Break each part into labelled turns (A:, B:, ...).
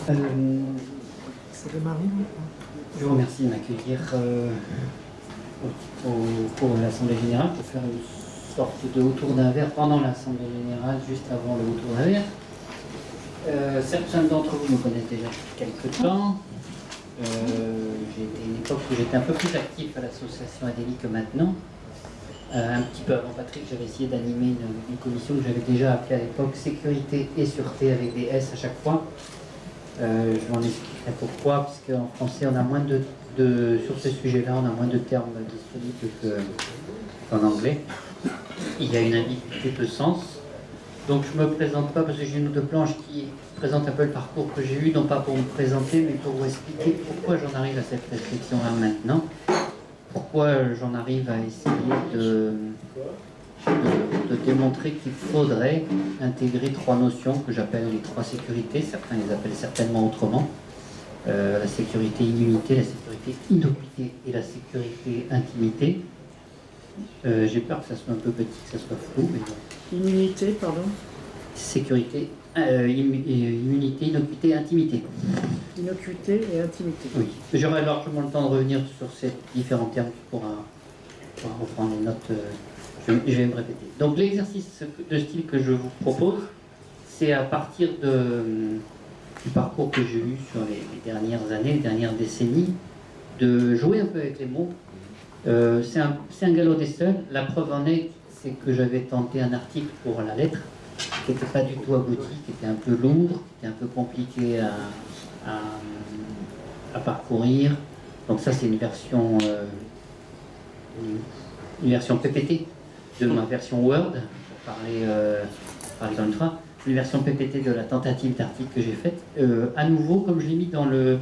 A: Ça démarre.
B: Je vous remercie de m'accueillir pour l'Assemblée Générale, pour faire une sorte de haut tour d'un verre pendant l'Assemblée Générale, juste avant le haut tour d'un verre. Certains d'entre vous me connaissent déjà depuis quelques temps. J'ai été une époque où j'étais un peu plus actif à l'association Adélie que maintenant. Un petit peu avant Patrick, j'avais essayé d'animer une commission que j'avais déjà appelée à l'époque Sécurité et Sûreté avec des S à chaque fois. Je m'en expliquerai pourquoi, puisque en français, on a moins sur ce sujet-là, on a moins de termes disponibles qu'en anglais. Il y a une ambiguïté de sens. Donc je ne me présente pas parce que j'ai une ou deux planches qui présentent un peu le parcours que j'ai eu, non pas pour me présenter, mais pour vous expliquer pourquoi j'en arrive à cette réflexion-là maintenant. Pourquoi j'en arrive à essayer de démontrer qu'il faudrait intégrer trois notions que j'appelle les trois sécurités, certains les appellent certainement autrement. La sécurité immunité, la sécurité innocuité et la sécurité intimité. J'ai peur que ça soit un peu petit, que ça soit flou. Mais...
A: Immunité, pardon.
B: Sécurité, immunité, innocuité, intimité.
A: Innocuité et intimité.
B: Oui. J'aurai largement le temps de revenir sur ces différents termes pour reprendre les notes. Je vais me répéter. Donc l'exercice de style que je vous propose, c'est à partir du parcours que j'ai eu sur les dernières années, les dernières décennies, de jouer un peu avec les mots. C'est un galop des seuls. La preuve en est, c'est que j'avais tenté un article pour la lettre, qui n'était pas du tout abouti, qui était un peu lourd, qui était un peu compliqué à parcourir. Donc ça, c'est une version PPT de ma version Word, pour parler dans le train, une version PPT de la tentative d'article que j'ai faite. À nouveau, comme je l'ai mis dans la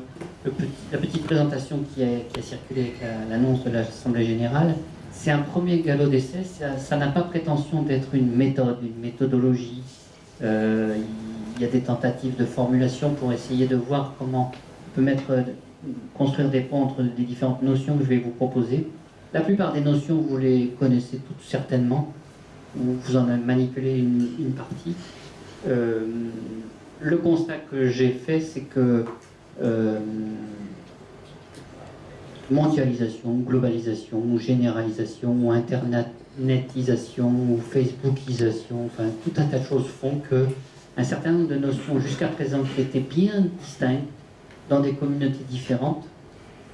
B: petite présentation qui a circulé avec l'annonce de l'Assemblée Générale, c'est un premier galop d'essai. Ça n'a pas prétention d'être une méthode, une méthodologie. Il y a des tentatives de formulation pour essayer de voir comment on peut construire des ponts entre les différentes notions que je vais vous proposer. La plupart des notions, vous les connaissez toutes certainement, vous en avez manipulé une partie. Le constat que j'ai fait, c'est que mondialisation, globalisation, généralisation, ou internetisation, ou facebookisation, enfin tout un tas de choses font que un certain nombre de notions jusqu'à présent qui étaient bien distinctes dans des communautés différentes.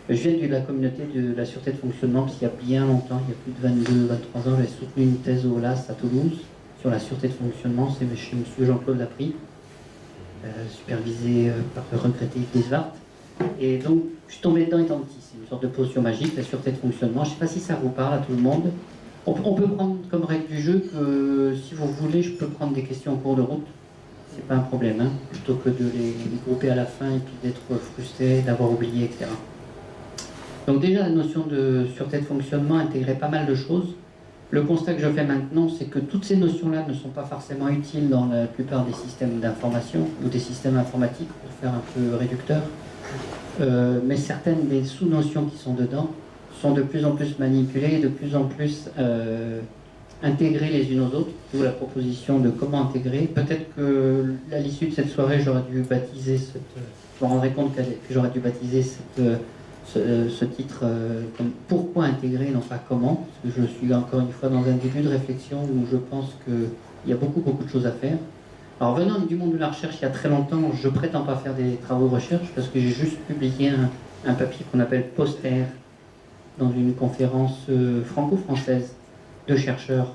B: Je viens de la communauté de la sûreté de fonctionnement, parce qu'il y a bien longtemps, il y a plus de 22-23 ans, j'ai soutenu une thèse au LAS à Toulouse sur la sûreté de fonctionnement, c'est chez M. Jean-Claude Laprie, supervisé par le regretté Yves Desvart. Et donc, je suis tombé dedans étant petit, c'est une sorte de potion magique, la sûreté de fonctionnement. Je ne sais pas si ça vous parle à tout le monde. On peut prendre comme règle du jeu que si vous voulez, je peux prendre des questions en cours de route. C'est pas un problème, hein, plutôt que de les grouper à la fin et puis d'être frustré, d'avoir oublié, etc. Donc déjà, la notion de sûreté de fonctionnement intégrait pas mal de choses. Le constat que je fais maintenant, c'est que toutes ces notions-là ne sont pas forcément utiles dans la plupart des systèmes d'information ou des systèmes informatiques, pour faire un peu réducteur. Mais certaines des sous-notions qui sont dedans sont de plus en plus manipulées et de plus en plus intégrées les unes aux autres, d'où la proposition de comment intégrer. Peut-être qu'à l'issue de cette soirée, j'aurais dû baptiser je me rendrai compte que j'aurais dû baptiser ce titre comme pourquoi intégrer, non pas comment, parce que je suis encore une fois dans un début de réflexion où je pense qu'il y a beaucoup de choses à faire. Alors venant du monde de la recherche il y a très longtemps, je prétends pas faire des travaux de recherche parce que j'ai juste publié un papier qu'on appelle Poster dans une conférence franco-française de chercheurs,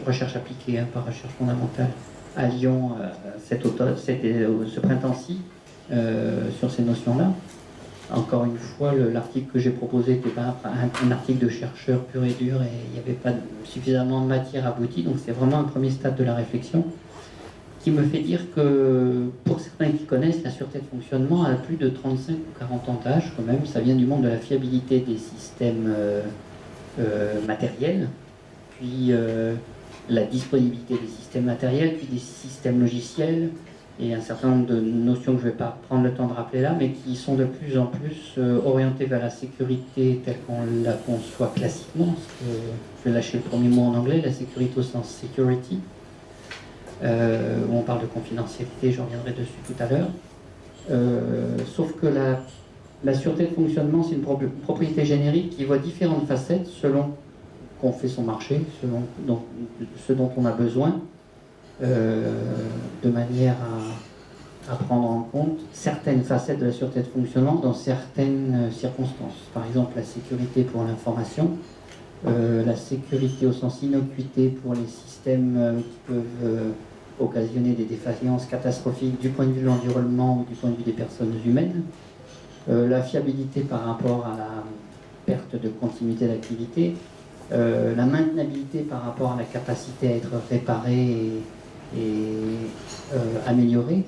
B: recherche appliquée, hein, pas recherche fondamentale, à Lyon ce printemps-ci sur ces notions-là. Encore une fois, l'article que j'ai proposé n'était pas un article de chercheur pur et dur et il n'y avait pas suffisamment de matière aboutie, donc c'est vraiment un premier stade de la réflexion qui me fait dire que, pour certains qui connaissent, la sûreté de fonctionnement a plus de 35 ou 40 ans d'âge quand même. Ça vient du monde de la fiabilité des systèmes matériels, puis la disponibilité des systèmes matériels, puis des systèmes logiciels, et un certain nombre de notions que je ne vais pas prendre le temps de rappeler là, mais qui sont de plus en plus orientées vers la sécurité telle qu'on la conçoit classiquement. Parce que je vais lâcher le premier mot en anglais, la sécurité au sens security, où on parle de confidentialité, j'en reviendrai dessus tout à l'heure. Sauf que la sûreté de fonctionnement, c'est une propriété générique qui voit différentes facettes selon qu'on fait son marché, selon ce dont on a besoin, de manière à prendre en compte certaines facettes de la sûreté de fonctionnement dans certaines circonstances. Par exemple, la sécurité pour l'information, la sécurité au sens innocuité pour les systèmes qui peuvent occasionner des défaillances catastrophiques du point de vue de l'environnement ou du point de vue des personnes humaines, la fiabilité par rapport à la perte de continuité d'activité, la maintenabilité par rapport à la capacité à être réparée et améliorée.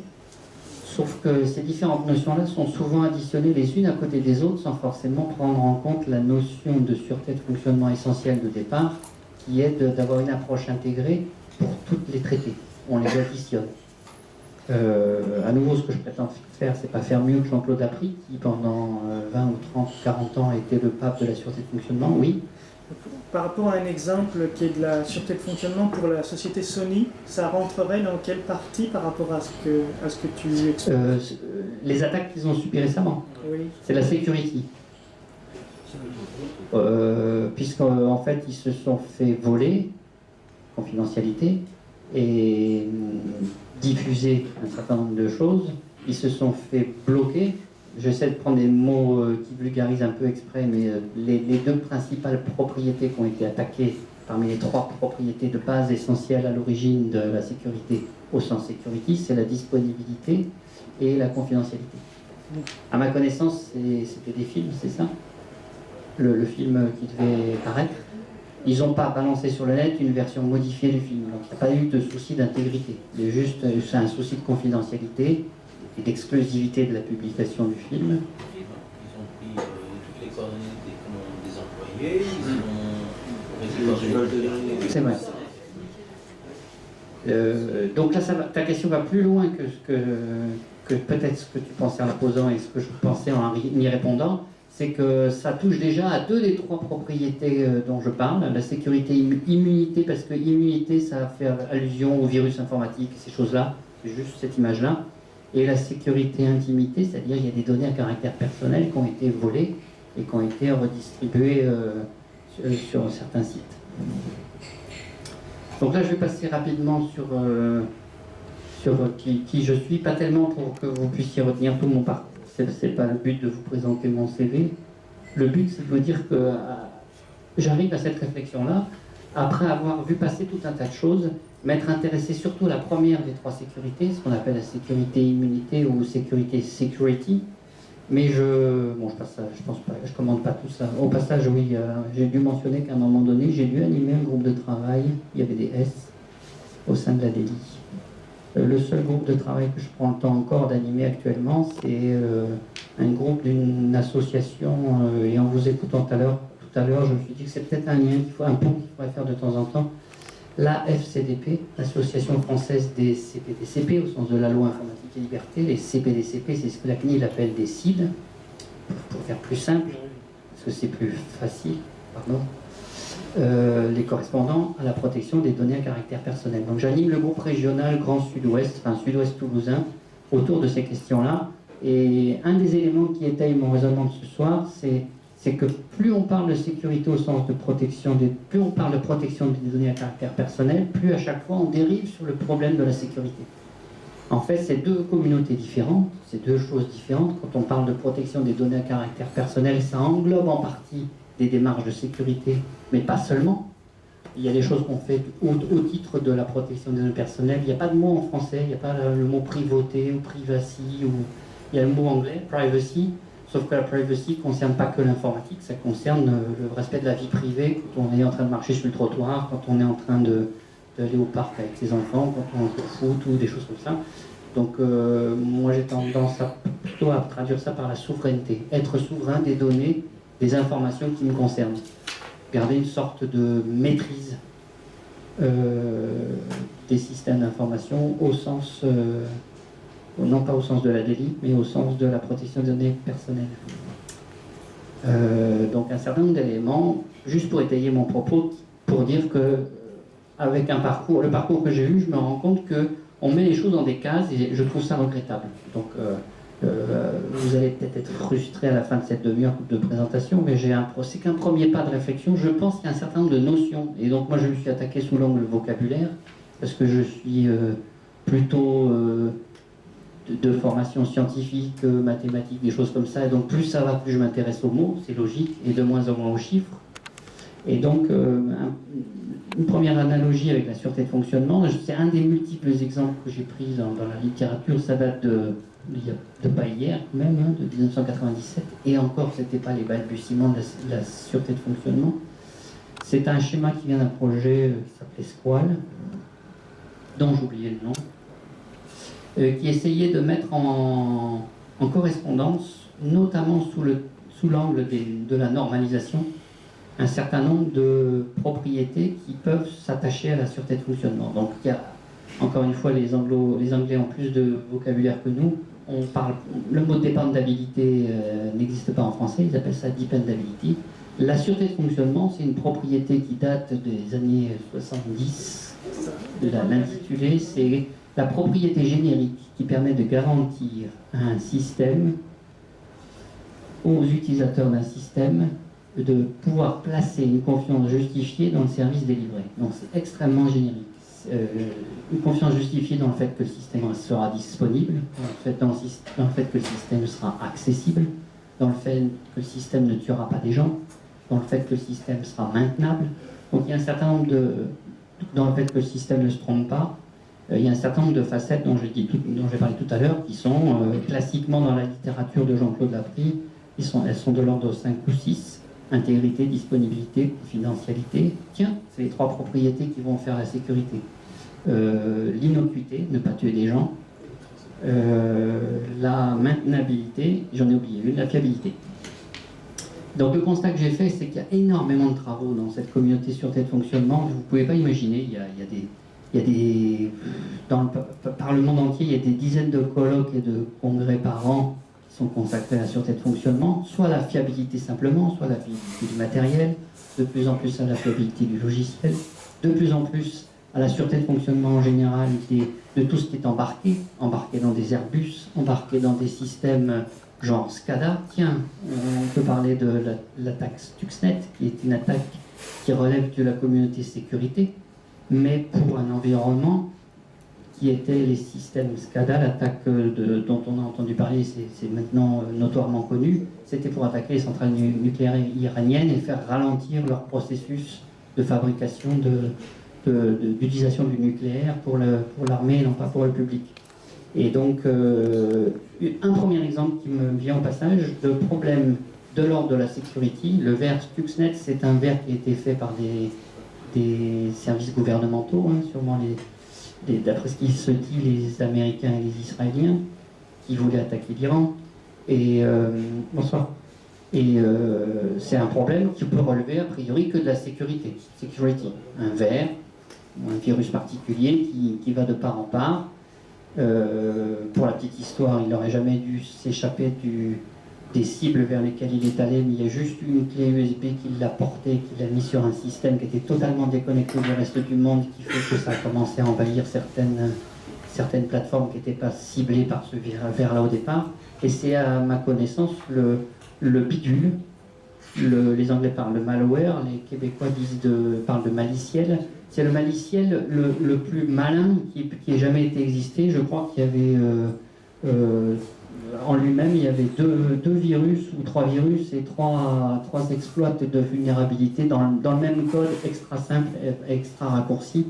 B: Sauf que ces différentes notions-là sont souvent additionnées les unes à côté des autres sans forcément prendre en compte la notion de sûreté de fonctionnement essentielle de départ, qui est d'avoir une approche intégrée pour toutes les traités. On les additionne. À nouveau, ce que je prétends faire, c'est pas faire mieux que Jean-Claude Laprie, qui pendant 20 ou 30 ou 40 ans a été le pape de la sûreté de fonctionnement, oui.
A: Par rapport à un exemple qui est de la sûreté de fonctionnement pour la société Sony, ça rentrerait dans quelle partie par rapport à ce que tu expliques?
B: Les attaques qu'ils ont subies récemment,
A: Oui.
B: c'est la security. Puisqu'en fait, ils se sont fait voler, confidentialité, et diffuser un certain nombre de choses. Ils se sont fait bloquer. J'essaie de prendre des mots qui vulgarisent un peu exprès, mais les deux principales propriétés qui ont été attaquées, parmi les trois propriétés de base essentielles à l'origine de la sécurité au sens security, c'est la disponibilité et la confidentialité. À ma connaissance, c'était des films, c'est ça? Le film qui devait paraître. Ils n'ont pas balancé sur le net une version modifiée du film. Donc il n'y a pas eu de souci d'intégrité. Il y a juste c'est un souci de confidentialité et d'exclusivité de la publication du film.
C: Ils ont pris toutes les coordonnées des employés, ils ont...
B: C'est vrai. Donc là, ta question va plus loin que peut-être ce que tu pensais en la posant et ce que je pensais en y répondant. C'est que ça touche déjà à deux des trois propriétés dont je parle. La sécurité immunité, parce que immunité, ça fait allusion au virus informatique, ces choses-là. C'est juste cette image-là. Et la sécurité intimité, c'est-à-dire il y a des données à caractère personnel qui ont été volées et qui ont été redistribuées sur certains sites. Donc là, je vais passer rapidement sur qui je suis, pas tellement pour que vous puissiez retenir tout mon parcours. C'est pas le but de vous présenter mon CV. Le but, c'est de vous dire que j'arrive à cette réflexion-là après avoir vu passer tout un tas de choses, m'être intéressé surtout à la première des trois sécurités, ce qu'on appelle la sécurité immunité ou sécurité security. Mais je pense pas, je commande pas tout ça. Au passage, oui, j'ai dû mentionner qu'à un moment donné, j'ai dû animer un groupe de travail. Il y avait des S au sein de la DELI. Le seul groupe de travail que je prends le temps encore d'animer actuellement, c'est un groupe d'une association. Et en vous écoutant tout à l'heure, je me suis dit que c'est peut-être un pont qu'il faudrait faire de temps en temps. La FCDP, l'Association française des CPDCP, au sens de la loi informatique et liberté. Les CPDCP, c'est ce que la CNIL appelle des CID, pour faire plus simple, parce que c'est plus facile, pardon. Les correspondants à la protection des données à caractère personnel. Donc j'anime le groupe régional Grand Sud-Ouest, enfin Sud-Ouest toulousain, autour de ces questions-là. Et un des éléments qui étaye mon raisonnement de ce soir, c'est que plus on parle de sécurité au sens de protection, plus on parle de protection des données à caractère personnel, plus à chaque fois on dérive sur le problème de la sécurité. En fait, c'est deux communautés différentes, c'est deux choses différentes. Quand on parle de protection des données à caractère personnel, ça englobe en partie des démarches de sécurité, mais pas seulement. Il y a des choses qu'on fait au titre de la protection des données personnelles. Il n'y a pas de mot en français, il n'y a pas le mot privauté ou privacy, il y a le mot anglais, privacy, sauf que la privacy ne concerne pas que l'informatique, ça concerne le respect de la vie privée quand on est en train de marcher sur le trottoir, quand on est en train d'aller au parc avec ses enfants, quand on joue au foot ou des choses comme ça. Donc moi j'ai tendance plutôt à traduire ça par la souveraineté, être souverain des données, des informations qui me concernent. Garder une sorte de maîtrise des systèmes d'information au sens, non pas au sens de la DELI, mais au sens de la protection des données personnelles. Donc un certain nombre d'éléments, juste pour étayer mon propos, pour dire que avec le parcours que j'ai eu, je me rends compte qu'on met les choses dans des cases et je trouve ça regrettable. Donc Vous allez peut-être être frustré à la fin de cette demi-heure de présentation, mais c'est qu'un premier pas de réflexion. Je pense qu'il y a un certain nombre de notions, et donc moi je me suis attaqué sous l'angle vocabulaire, parce que je suis plutôt de formation scientifique, mathématique, des choses comme ça, et donc plus ça va, plus je m'intéresse aux mots, c'est logique, et de moins en moins aux chiffres. Et donc, une première analogie avec la sûreté de fonctionnement, c'est un des multiples exemples que j'ai pris dans la littérature, ça date de pas hier même, hein, de 1997, et encore, c'était pas les balbutiements de la sûreté de fonctionnement. C'est un schéma qui vient d'un projet qui s'appelait Squall, dont j'ai oublié le nom, qui essayait de mettre en correspondance, notamment sous l'angle de la normalisation, un certain nombre de propriétés qui peuvent s'attacher à la sûreté de fonctionnement. Donc il y a, encore une fois, les Anglais ont plus de vocabulaire que nous. Le mot dépendabilité n'existe pas en français, ils appellent ça dependability. La sûreté de fonctionnement, c'est une propriété qui date des années 70. L'intitulé, c'est la propriété générique qui permet de garantir à un système, aux utilisateurs d'un système, de pouvoir placer une confiance justifiée dans le service délivré. Donc c'est extrêmement générique. Une confiance justifiée dans le fait que le système sera disponible, dans le fait que le système sera accessible, dans le fait que le système ne tuera pas des gens, dans le fait que le système sera maintenable. Donc il y a un certain nombre dans le fait que le système ne se trompe pas, il y a un certain nombre de facettes dont j'ai parlé tout à l'heure, qui sont classiquement dans la littérature de Jean-Claude Laprie, elles sont de l'ordre 5 ou 6. Intégrité, disponibilité, confidentialité. Tiens, c'est les 3 propriétés qui vont faire la sécurité. L'innocuité, ne pas tuer des gens. La maintenabilité, j'en ai oublié une, la fiabilité. Donc le constat que j'ai fait, c'est qu'il y a énormément de travaux dans cette communauté sûreté de fonctionnement. Vous ne pouvez pas imaginer, dans par le monde entier, il y a des dizaines de colloques et de congrès par an sont consacrés à la sûreté de fonctionnement, soit la fiabilité simplement, soit la fiabilité du matériel, de plus en plus à la fiabilité du logiciel, de plus en plus à la sûreté de fonctionnement en général de tout ce qui est embarqué dans des Airbus, embarqué dans des systèmes genre SCADA. Tiens, on peut parler de l'attaque Stuxnet, qui est une attaque qui relève de la communauté sécurité, mais pour un environnement qui étaient les systèmes SCADA. L'attaque dont on a entendu parler, c'est maintenant notoirement connu, c'était pour attaquer les centrales nucléaires iraniennes et faire ralentir leur processus de fabrication, d'utilisation du nucléaire pour l'armée et non pas pour le public. Et donc, un premier exemple qui me vient au passage, de problème de l'ordre de la sécurité. Le verre Stuxnet, c'est un verre qui a été fait par des services gouvernementaux, hein, sûrement d'après ce qu'il se dit, les Américains et les Israéliens, qui voulaient attaquer l'Iran. Et bonsoir. Et c'est un problème qui peut relever a priori que de la sécurité. Security. Un verre, ou un virus particulier qui va de part en part. Pour la petite histoire, il n'aurait jamais dû s'échapper des cibles vers lesquelles il est allé, mais il y a juste une clé USB qui l'a porté, qui l'a mis sur un système qui était totalement déconnecté du reste du monde, qui fait que ça a commencé à envahir certaines plateformes qui n'étaient pas ciblées par ce vers-là au départ. Et c'est à ma connaissance le bidule. Les Anglais parlent de malware, les Québécois parlent de maliciel. C'est le maliciel le plus malin qui ait jamais été existé. Je crois qu'il y avait en lui-même, il y avait deux virus ou 3 virus et trois exploits de vulnérabilité dans le même code extra simple, extra raccourci.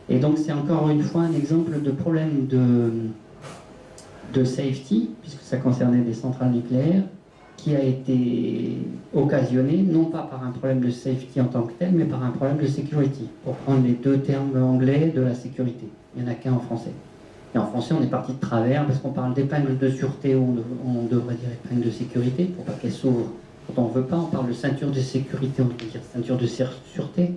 B: Et donc c'est encore une fois un exemple de problème de safety, puisque ça concernait des centrales nucléaires, qui a été occasionné non pas par un problème de safety en tant que tel, mais par un problème de security, pour prendre les 2 termes anglais de la sécurité. Il n'y en a qu'un en français. Et en français, on est parti de travers, parce qu'on parle d'épingle de sûreté, ou on devrait dire épingle de sécurité, pour pas qu'elle s'ouvre quand on ne veut pas. On parle de ceinture de sécurité, on devrait dire ceinture de sûreté.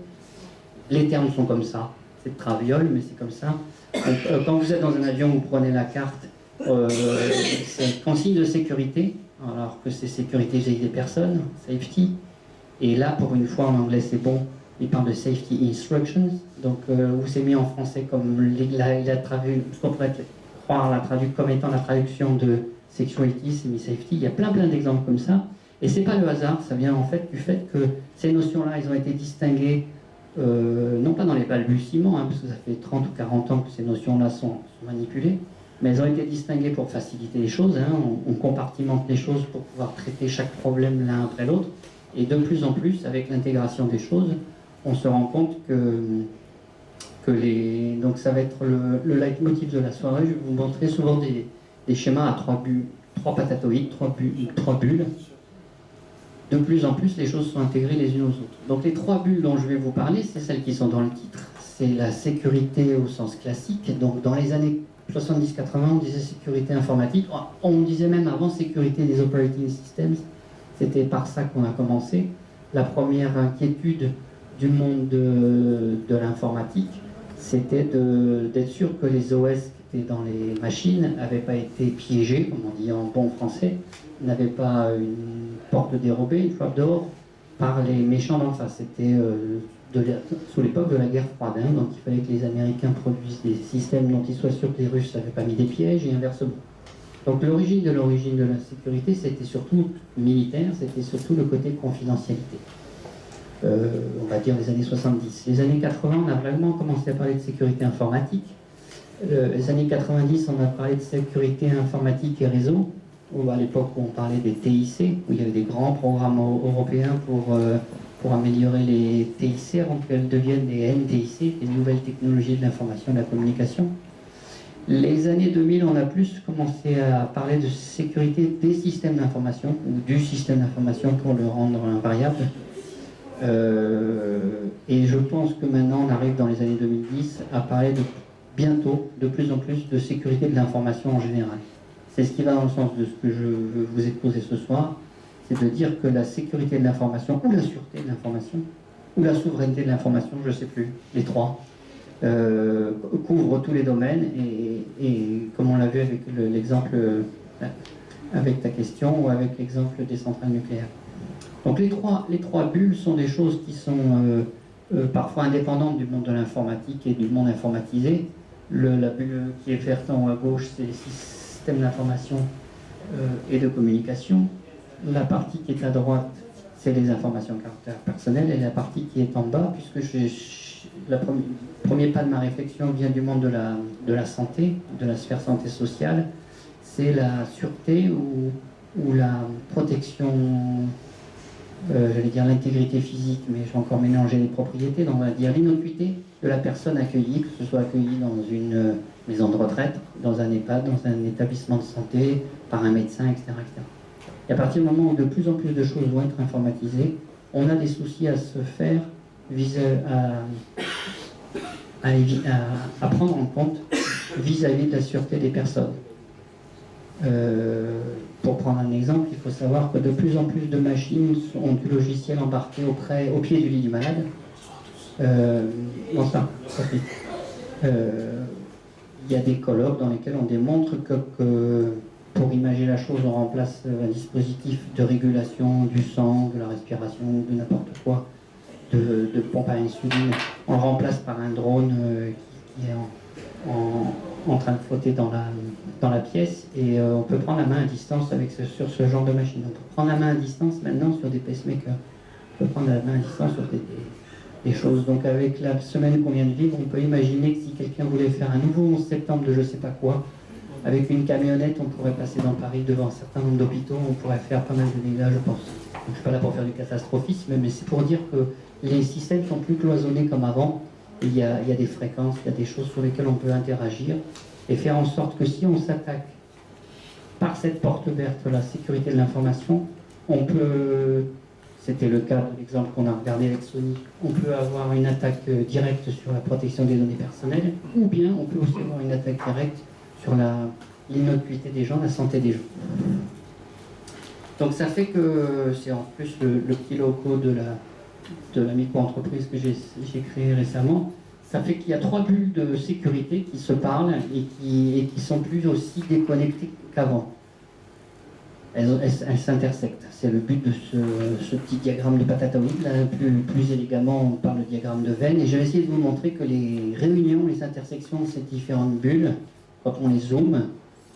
B: Les termes sont comme ça. C'est de traviole, mais c'est comme ça. Donc, quand vous êtes dans un avion, vous prenez la carte, c'est consigne de sécurité, alors que c'est sécurité vis-à-vis des personnes, safety. Et là, pour une fois, en anglais, c'est bon, il parle de safety instructions. Donc, où c'est mis en français comme il a traduit, ce qu'on pourrait croire l'a traduit comme étant la traduction de sexuality, semi-safety, il y a plein d'exemples comme ça. Et c'est pas le hasard, ça vient en fait du fait que ces notions-là, elles ont été distinguées, non pas dans les balbutiements, hein, parce que ça fait 30 ou 40 ans que ces notions-là sont manipulées, mais elles ont été distinguées pour faciliter les choses, hein, on compartimente les choses pour pouvoir traiter chaque problème l'un après l'autre, et de plus en plus, avec l'intégration des choses, on se rend compte que donc ça va être le leitmotiv de la soirée. Je vais vous montrer souvent des schémas à trois patatoïdes, trois bulles. De plus en plus, les choses sont intégrées les unes aux autres. Donc les trois bulles dont je vais vous parler, c'est celles qui sont dans le titre. C'est la sécurité au sens classique. Donc dans les années 70-80, on disait sécurité informatique. On disait même avant sécurité des operating systems. C'était par ça qu'on a commencé. La première inquiétude du monde de l'informatique, c'était d'être sûr que les OS qui étaient dans les machines n'avaient pas été piégés, comme on dit en bon français, n'avaient pas une porte dérobée, une trapdoor, par les méchants d'en face. C'était sous l'époque de la guerre froide, hein, donc il fallait que les Américains produisent des systèmes dont ils soient sûrs que les Russes n'avaient pas mis des pièges et inversement. Donc l'origine de la sécurité, c'était surtout militaire, c'était surtout le côté confidentialité. On va dire les années 70. Les années 80, on a vraiment commencé à parler de sécurité informatique. Les années 90, on a parlé de sécurité informatique et réseau, à l'époque où on parlait des TIC, où il y avait des grands programmes européens pour améliorer les TIC avant qu'elles deviennent des NTIC, les nouvelles technologies de l'information et de la communication. Les années 2000, on a plus commencé à parler de sécurité des systèmes d'information, ou du système d'information pour le rendre invariable. Et je pense que maintenant on arrive dans les années 2010 à parler bientôt de plus en plus de sécurité de l'information en général. C'est ce qui va dans le sens de ce que je veux vous exposer ce soir, c'est de dire que la sécurité de l'information, ou la sûreté de l'information, ou la souveraineté de l'information, je ne sais plus, les trois, couvre tous les domaines et comme on l'a vu avec l'exemple, avec ta question, ou avec l'exemple des centrales nucléaires. Donc les trois bulles sont des choses qui sont parfois indépendantes du monde de l'informatique et du monde informatisé. La bulle qui est verte en haut à gauche, c'est les systèmes d'information et de communication. La partie qui est à droite, c'est les informations à caractère personnel, et la partie qui est en bas, puisque le premier pas de ma réflexion vient du monde de la santé, de la sphère santé sociale, c'est la sûreté ou la protection, j'allais dire l'intégrité physique, mais je vais encore mélanger les propriétés, donc on va dire l'innocuité de la personne accueillie, que ce soit accueillie dans une maison de retraite, dans un EHPAD, dans un établissement de santé, par un médecin, etc., etc. Et à partir du moment où de plus en plus de choses vont être informatisées, on a des soucis à se faire, à prendre en compte vis-à-vis de la sûreté des personnes. Pour prendre un exemple, il faut savoir que de plus en plus de machines ont du logiciel embarqué au pied du lit du malade. Il y a des colloques dans lesquels on démontre que pour imager la chose, on remplace un dispositif de régulation du sang, de la respiration, de n'importe quoi, de pompe à insuline. On le remplace par un drone qui est en train de flotter dans la pièce, et on peut prendre la main à distance sur ce genre de machine. On peut prendre la main à distance maintenant sur des pacemakers. On peut prendre la main à distance sur des choses. Donc avec la semaine qu'on vient de vivre, on peut imaginer que si quelqu'un voulait faire un nouveau 11 septembre de je sais pas quoi, avec une camionnette, on pourrait passer dans Paris devant un certain nombre d'hôpitaux, on pourrait faire pas mal de dégâts, je pense. Donc, je ne suis pas là pour faire du catastrophisme, mais c'est pour dire que les systèmes sont plus cloisonnés comme avant. Il y a des fréquences, il y a des choses sur lesquelles on peut interagir et faire en sorte que si on s'attaque par cette porte verte, la sécurité de l'information, on peut, c'était le cas de l'exemple qu'on a regardé avec Sony, on peut avoir une attaque directe sur la protection des données personnelles, ou bien on peut aussi avoir une attaque directe sur l'innocuité des gens, la santé des gens. Donc ça fait que c'est en plus le petit logo de la micro-entreprise que j'ai créée récemment. Ça fait qu'il y a trois bulles de sécurité qui se parlent et qui sont plus aussi déconnectées qu'avant. Elles s'intersectent. C'est le but de ce petit diagramme de Patatoïde. Là, plus élégamment, on parle de diagramme de veine. Et je vais essayer de vous montrer que les réunions, les intersections de ces différentes bulles, quand on les zoome,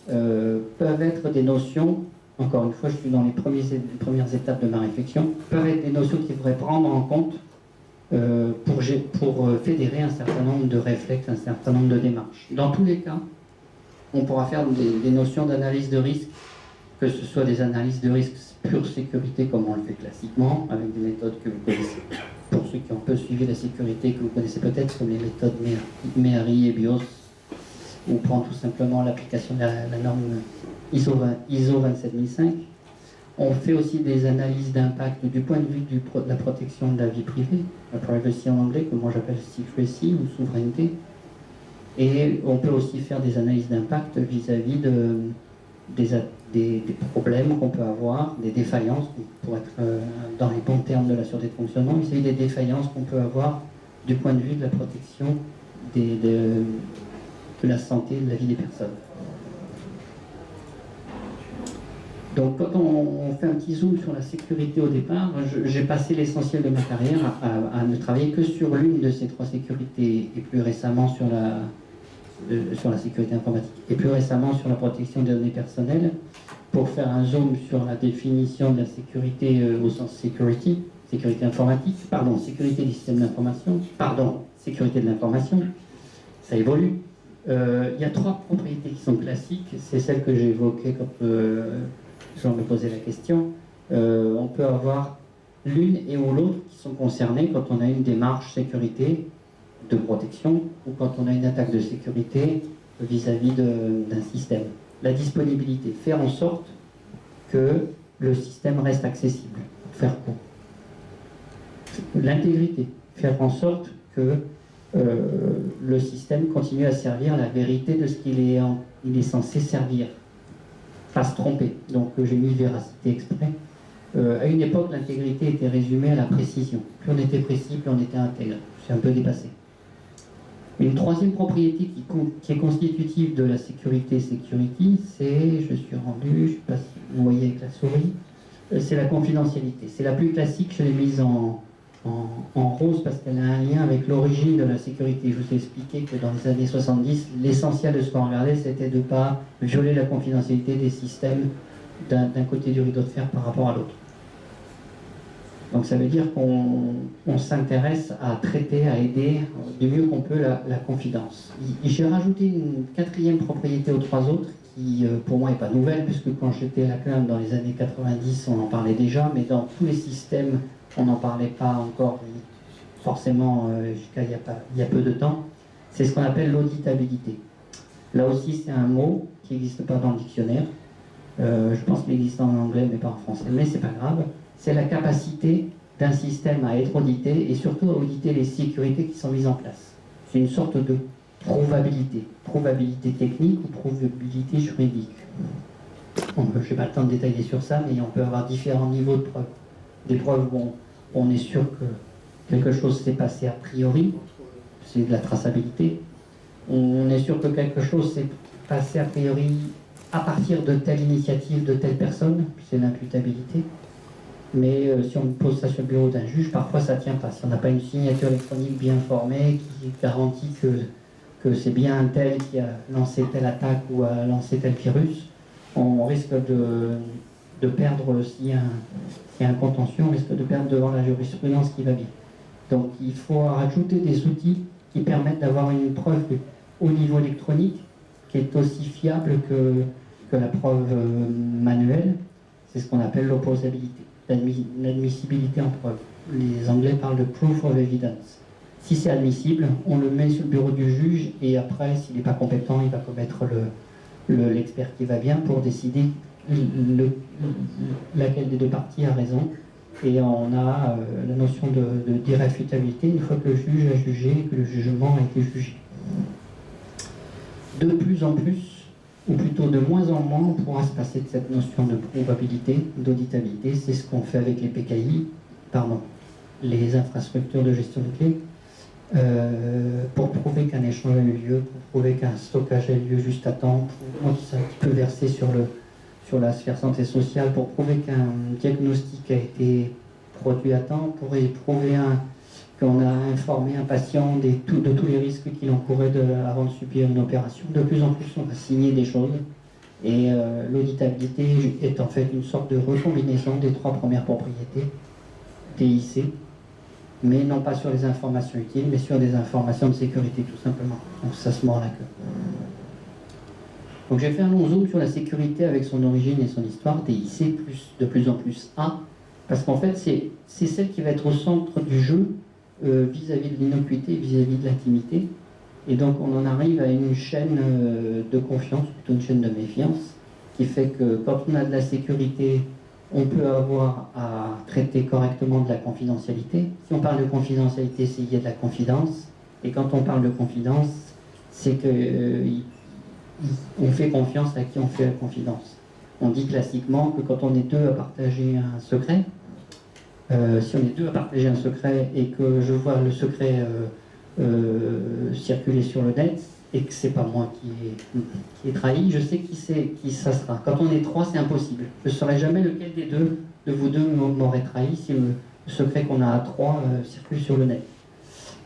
B: peuvent être des notions, encore une fois, je suis dans les premières étapes de ma réflexion, peuvent être des notions qu'il faudrait prendre en compte pour fédérer un certain nombre de réflexes, un certain nombre de démarches. Dans tous les cas, on pourra faire des notions d'analyse de risque, que ce soit des analyses de risque pure sécurité comme on le fait classiquement, avec des méthodes que vous connaissez. Pour ceux qui ont un peu suivi la sécurité, que vous connaissez peut-être, comme les méthodes Méhari et BIOS, ou prendre tout simplement l'application de la norme ISO 27005. On fait aussi des analyses d'impact du point de vue de la protection de la vie privée, la privacy en anglais, que moi j'appelle secrecy ou souveraineté. Et on peut aussi faire des analyses d'impact vis-à-vis des problèmes qu'on peut avoir, des défaillances, pour être dans les bons termes de la sûreté de fonctionnement, vis-à-vis des défaillances qu'on peut avoir du point de vue de la protection de la santé et de la vie des personnes. Donc quand on fait un petit zoom sur la sécurité au départ, j'ai passé l'essentiel de ma carrière à ne travailler que sur l'une de ces trois sécurités, et plus récemment sur la sécurité informatique, et plus récemment sur la protection des données personnelles, pour faire un zoom sur la définition de la sécurité au sens sécurité informatique, sécurité des systèmes d'information, sécurité de l'information, ça évolue. Il y a trois propriétés qui sont classiques, c'est celles que j'ai évoquées quand Jean me posait la question. On peut avoir l'une et ou l'autre qui sont concernées quand on a une démarche sécurité de protection ou quand on a une attaque de sécurité vis-à-vis d'un système. La disponibilité, faire en sorte que le système reste accessible, pour faire court. L'intégrité, faire en sorte que le système continue à servir la vérité de ce qu'il est censé servir, pas se tromper. Donc j'ai mis véracité exprès. À une époque, l'intégrité était résumée à la précision. Plus on était précis, plus on était intègre. C'est un peu dépassé. Une troisième propriété qui est constitutive de la sécurité security, c'est, je suis rendu, je ne sais pas si vous voyez avec la souris, c'est la confidentialité. C'est la plus classique, je l'ai mise en rose parce qu'elle a un lien avec l'origine de la sécurité. Je vous ai expliqué que dans les années 70, l'essentiel de ce qu'on regardait, c'était de ne pas violer la confidentialité des systèmes d'un côté du rideau de fer par rapport à l'autre. Donc ça veut dire qu'on s'intéresse à traiter, à aider du mieux qu'on peut la confidence. J'ai rajouté une quatrième propriété aux trois autres qui pour moi n'est pas nouvelle, puisque quand j'étais à la CNAM dans les années 90, on en parlait déjà, mais dans tous les systèmes, on n'en parlait pas encore forcément jusqu'à il y a peu de temps. C'est ce qu'on appelle l'auditabilité. Là aussi, c'est un mot qui n'existe pas dans le dictionnaire. Je pense qu'il existe en anglais, mais pas en français, mais c'est pas grave. C'est la capacité d'un système à être audité et surtout à auditer les sécurités qui sont mises en place. C'est une sorte de probabilité technique ou probabilité juridique. Je n'ai pas le temps de détailler sur ça, mais on peut avoir différents niveaux de preuves. Des preuves où on est sûr que quelque chose s'est passé a priori, c'est de la traçabilité. On est sûr que quelque chose s'est passé a priori à partir de telle initiative, de telle personne, c'est l'imputabilité. Mais si on pose ça sur le bureau d'un juge, parfois ça ne tient pas. Si on n'a pas une signature électronique bien formée qui garantit que c'est bien un tel qui a lancé telle attaque ou a lancé tel virus, on risque de perdre, s'il y a un contentieux, on risque de perdre devant la jurisprudence qui va bien. Donc il faut rajouter des outils qui permettent d'avoir une preuve au niveau électronique qui est aussi fiable que la preuve manuelle. C'est ce qu'on appelle l'opposabilité, l'admissibilité en preuve. Les Anglais parlent de proof of evidence. Si c'est admissible, on le met sur le bureau du juge et après, s'il n'est pas compétent, il va commettre l'expert qui va bien pour décider laquelle des deux parties a raison. Et on a la notion d'irréfutabilité une fois que le juge a jugé, que le jugement a été jugé. De plus en plus, ou plutôt de moins en moins, on pourra se passer de cette notion de probabilité, d'auditabilité. C'est ce qu'on fait avec les PKI, les infrastructures de gestion de clés, pour prouver qu'un échange a eu lieu, pour prouver qu'un stockage a eu lieu juste à temps, pour moi qui peut verser sur la sphère santé sociale, pour prouver qu'un diagnostic a été produit à temps, pour prouver qu'on a informé un patient de tous les risques qu'il encourait avant de subir une opération. De plus en plus, on va signer des choses Et l'auditabilité est en fait une sorte de recombinaison des 3 premières propriétés, TIC, mais non pas sur les informations utiles, mais sur des informations de sécurité, tout simplement. Donc ça se mord la queue. Donc j'ai fait un long zoom sur la sécurité avec son origine et son histoire, TIC de plus en plus A, parce qu'en fait c'est celle qui va être au centre du jeu vis-à-vis de l'innocuité, vis-à-vis de l'intimité. Et donc on en arrive à une chaîne de confiance, plutôt une chaîne de méfiance, qui fait que quand on a de la sécurité, on peut avoir à traiter correctement de la confidentialité. Si on parle de confidentialité, c'est qu'il y a de la confidence. Et quand on parle de confidence, c'est que on fait confiance à qui on fait la confidence. On dit classiquement que quand on est deux à partager un secret, si on est deux à partager un secret et que je vois le secret circuler sur le net et que c'est pas moi qui est trahi, je sais qui ça sera. Quand on est 3, c'est impossible. Je ne saurais jamais lequel des deux de vous deux m'aurait trahi si le secret qu'on a à 3 circule sur le net.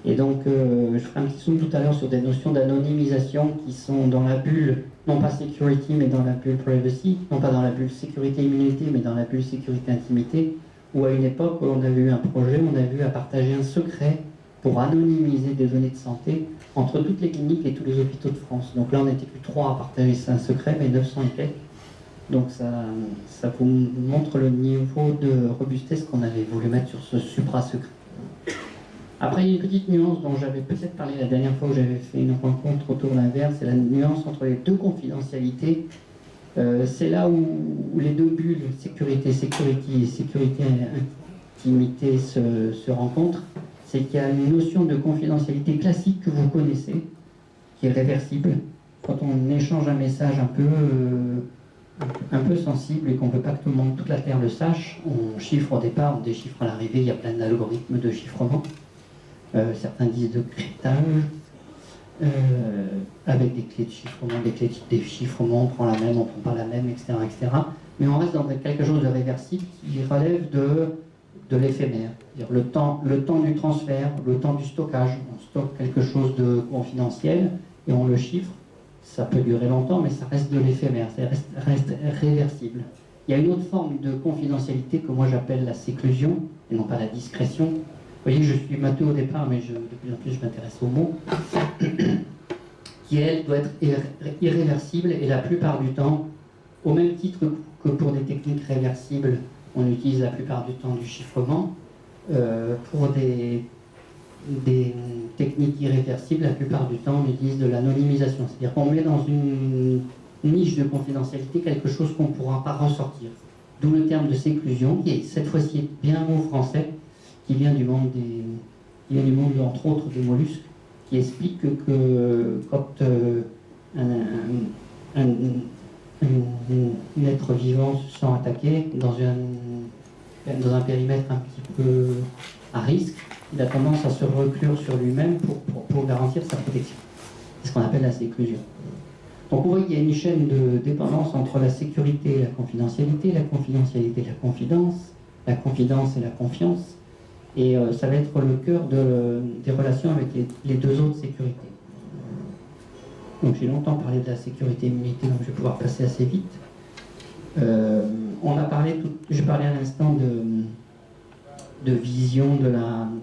B: Et donc, je ferai un petit zoom tout à l'heure sur des notions d'anonymisation qui sont dans la bulle, non pas security, mais dans la bulle privacy, non pas dans la bulle sécurité-immunité, mais dans la bulle sécurité-intimité, où à une époque, on avait eu un projet, on avait eu à partager un secret pour anonymiser des données de santé entre toutes les cliniques et tous les hôpitaux de France. Donc là, on n'était plus 3 à partager un secret, mais 900 et quelques. Donc ça vous montre le niveau de robustesse qu'on avait voulu mettre sur ce supra-secret. Après, il y a une petite nuance dont j'avais peut-être parlé la dernière fois où j'avais fait une rencontre autour d'un verre, c'est la nuance entre les deux confidentialités. C'est là où les deux bulles, sécurité et sécurité intimité se rencontrent. C'est qu'il y a une notion de confidentialité classique que vous connaissez, qui est réversible. Quand on échange un message un peu sensible et qu'on ne veut pas que tout le monde, toute la Terre le sache, on chiffre au départ, on déchiffre à l'arrivée, il y a plein d'algorithmes de chiffrement. Certains disent de cryptage, avec des clés de chiffrement, des clés de déchiffrement, on prend la même, on ne prend pas la même, etc., etc. Mais on reste dans quelque chose de réversible qui relève de l'éphémère. Le temps du transfert, le temps du stockage. On stocke quelque chose de confidentiel et on le chiffre. Ça peut durer longtemps, mais ça reste de l'éphémère, ça reste réversible. Il y a une autre forme de confidentialité que moi j'appelle la séclusion, et non pas la discrétion. Vous voyez, je suis matheux au départ, mais de plus en plus je m'intéresse aux mots, qui elle doit être irréversible, et la plupart du temps, au même titre que pour des techniques réversibles, on utilise la plupart du temps du chiffrement. Pour des techniques irréversibles, la plupart du temps, on utilise de l'anonymisation. C'est-à-dire qu'on met dans une niche de confidentialité quelque chose qu'on ne pourra pas ressortir. D'où le terme de séclusion, qui est cette fois-ci bien un mot français, qui vient du monde entre autres des mollusques, qui explique que quand un être vivant se sent attaqué dans un périmètre un petit peu à risque, il a tendance à se reclure sur lui-même pour garantir sa protection. C'est ce qu'on appelle la séclusion. Donc on voit qu'il y a une chaîne de dépendance entre la sécurité et la confidentialité et la confidence, la confidence et la confiance. Et ça va être le cœur des relations avec les deux autres sécurités. Donc j'ai longtemps parlé de la sécurité immunité, donc je vais pouvoir passer assez vite. J'ai parlé à l'instant de vision de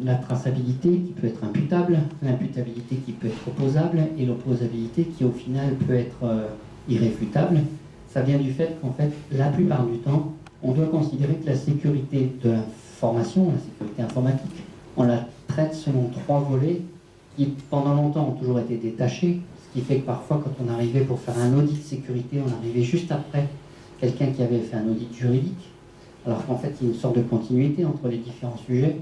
B: la traçabilité qui peut être imputable, l'imputabilité qui peut être opposable et l'opposabilité qui au final peut être irréfutable. Ça vient du fait qu'en fait, la plupart du temps, on doit considérer que la sécurité de l'information, la sécurité informatique, on la traite selon 3 volets qui pendant longtemps ont toujours été détachés, ce qui fait que parfois quand on arrivait pour faire un audit de sécurité, on arrivait juste après quelqu'un qui avait fait un audit juridique, alors qu'en fait il y a une sorte de continuité entre les différents sujets,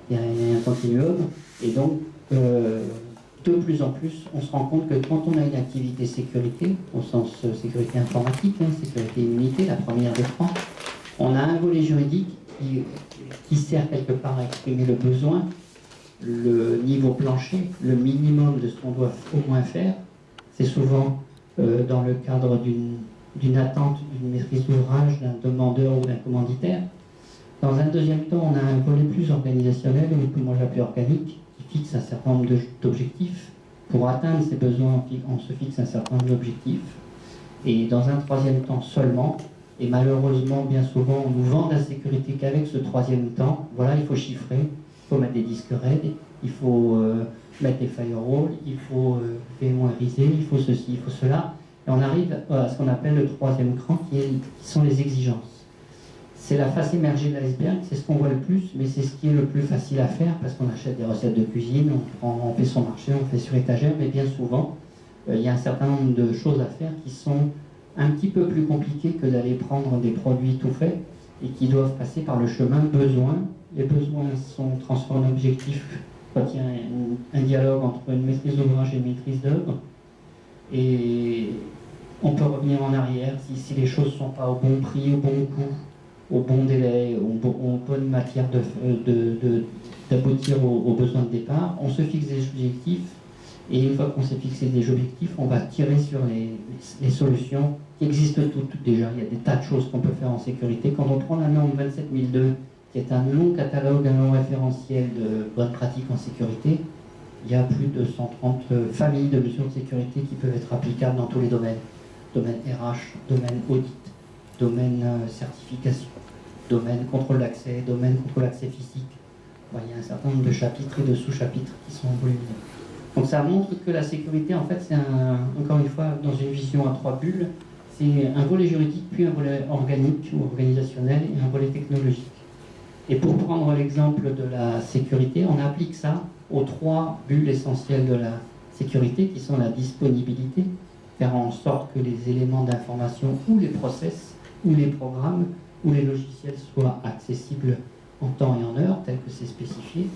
B: il y a un continuum, et donc de plus en plus on se rend compte que quand on a une activité sécurité, au sens sécurité informatique, sécurité immunité, la première des 3, on a un volet juridique qui sert quelque part à exprimer le besoin, le niveau plancher, le minimum de ce qu'on doit au moins faire. C'est souvent dans le cadre d'une attente, d'une maîtrise d'ouvrage, d'un demandeur ou d'un commanditaire. Dans un deuxième temps, on a un volet plus organisationnel, ou que moi j'appelle organique, qui fixe un certain nombre d'objectifs. Pour atteindre ces besoins, on se fixe un certain nombre d'objectifs. Et dans un troisième temps seulement, et malheureusement, bien souvent, on nous vend la sécurité qu'avec ce troisième temps. Voilà, il faut chiffrer, il faut mettre des disques raids, il faut mettre des firewalls, il faut VMwareiser, il faut ceci, il faut cela. Et on arrive à ce qu'on appelle le troisième cran, qui sont les exigences. C'est la face émergée de l'iceberg, c'est ce qu'on voit le plus, mais c'est ce qui est le plus facile à faire, parce qu'on achète des recettes de cuisine, on fait son marché, on fait sur étagère, mais bien souvent, il y a un certain nombre de choses à faire qui sont un petit peu plus compliqué que d'aller prendre des produits tout faits et qui doivent passer par le chemin besoin. Les besoins sont transformés en objectifs quand il y a un dialogue entre une maîtrise d'ouvrage et une maîtrise d'œuvre. Et on peut revenir en arrière si les choses ne sont pas au bon prix, au bon coût, au bon délai, aux bonnes matières d'aboutir aux besoins de départ. On se fixe des objectifs. Et une fois qu'on s'est fixé des objectifs, on va tirer sur les solutions qui existent toutes déjà. Il y a des tas de choses qu'on peut faire en sécurité. Quand on prend la norme 27002, qui est un long catalogue, un long référentiel de bonnes pratiques en sécurité, il y a plus de 130 familles de mesures de sécurité qui peuvent être applicables dans tous les domaines. Domaine RH, domaine audit, domaine certification, domaine contrôle d'accès, domaine contrôle d'accès physique. Bon, il y a un certain nombre de chapitres et de sous-chapitres qui sont volumineux. Donc ça montre que la sécurité, en fait, c'est encore une fois, dans une vision à 3 bulles, c'est un volet juridique, puis un volet organique ou organisationnel et un volet technologique. Et pour prendre l'exemple de la sécurité, on applique ça aux 3 bulles essentielles de la sécurité, qui sont la disponibilité, faire en sorte que les éléments d'information ou les process, ou les programmes, ou les logiciels soient accessibles en temps et en heure, tel que c'est spécifié.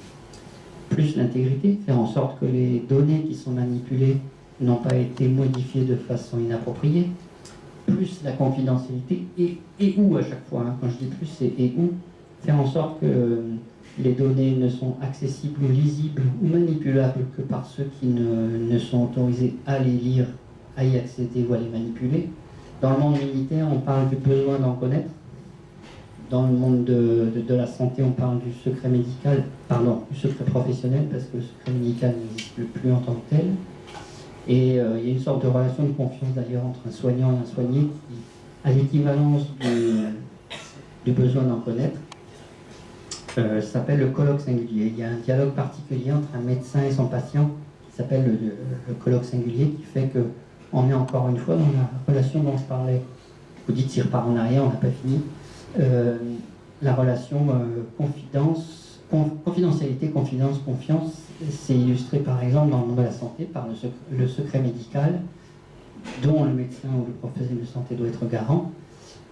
B: Plus l'intégrité, faire en sorte que les données qui sont manipulées n'ont pas été modifiées de façon inappropriée, plus la confidentialité, et où à chaque fois, hein, quand je dis plus c'est et où, faire en sorte que les données ne sont accessibles ou lisibles ou manipulables que par ceux qui ne sont autorisés à les lire, à y accéder ou à les manipuler. Dans le monde militaire, on parle du besoin d'en connaître. Dans le monde de la santé, on parle du secret médical, du secret professionnel, parce que le secret médical n'existe plus en tant que tel. Et il y a une sorte de relation de confiance d'ailleurs entre un soignant et un soigné qui a l'équivalence du besoin d'en connaître. Ça s'appelle le colloque singulier. Il y a un dialogue particulier entre un médecin et son patient qui s'appelle le colloque singulier, qui fait qu'on est encore une fois dans la relation dont je parlais. Vous dites, s'il repart en arrière, on n'a pas fini. La relation confidentialité, confidence, confiance, c'est illustré par exemple dans le monde de la santé par le secret médical dont le médecin ou le professionnel de santé doit être garant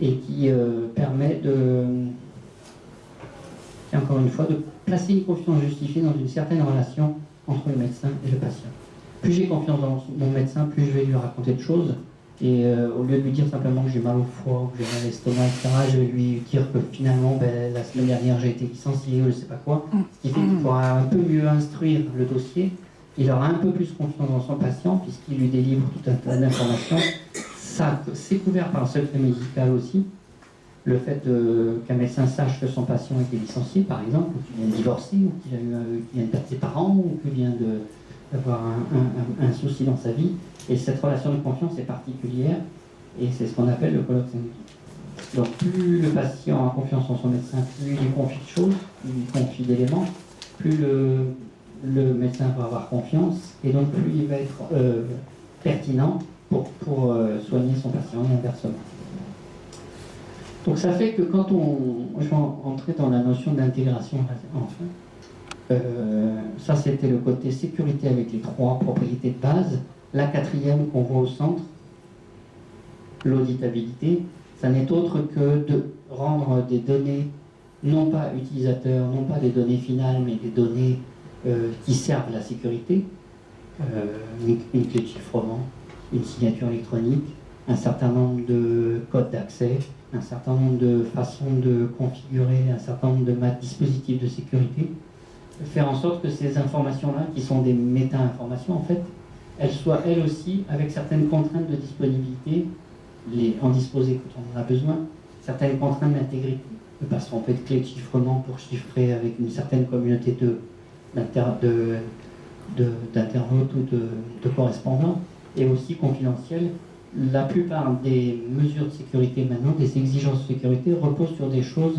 B: et qui permet encore une fois, de placer une confiance justifiée dans une certaine relation entre le médecin et le patient. Plus j'ai confiance dans mon médecin, plus je vais lui raconter de choses. Et au lieu de lui dire simplement que j'ai mal au foie, ou que j'ai mal à l'estomac, etc., je vais lui dire que finalement, la semaine dernière, j'ai été licencié ou je ne sais pas quoi. Ce qui fait qu'il pourra un peu mieux instruire le dossier. Il aura un peu plus confiance dans son patient, puisqu'il lui délivre tout un tas d'informations. Ça, c'est couvert par le secret médical aussi. Le fait qu'un médecin sache que son patient a été licencié, par exemple, ou qu'il vient de divorcer, ou qu'il vient de perdre ses parents, ou qu'il vient d'avoir un souci dans sa vie. Et cette relation de confiance est particulière, et c'est ce qu'on appelle le colloque singulier. Donc plus le patient a confiance en son médecin, plus il lui confie de choses, il lui confie d'éléments, plus le médecin va avoir confiance, et donc plus il va être pertinent pour soigner son patient et inversement. Donc ça fait que quand je vais entrer dans la notion d'intégration, enfin, ça c'était le côté sécurité avec les 3 propriétés de base. La 4e qu'on voit au centre, l'auditabilité, ça n'est autre que de rendre des données, non pas utilisateurs, non pas des données finales, mais des données qui servent la sécurité, une clé de chiffrement, une signature électronique, un certain nombre de codes d'accès, un certain nombre de façons de configurer un certain nombre de dispositifs de sécurité, faire en sorte que ces informations-là, qui sont des méta-informations en fait, elles soient elles aussi avec certaines contraintes de disponibilité, en disposer quand on en a besoin, certaines contraintes d'intégrité, ne pas se tromper de clé de chiffrement pour chiffrer avec une certaine communauté d'internautes ou de correspondants, et aussi confidentielle la plupart des mesures de sécurité maintenant, des exigences de sécurité, reposent sur des choses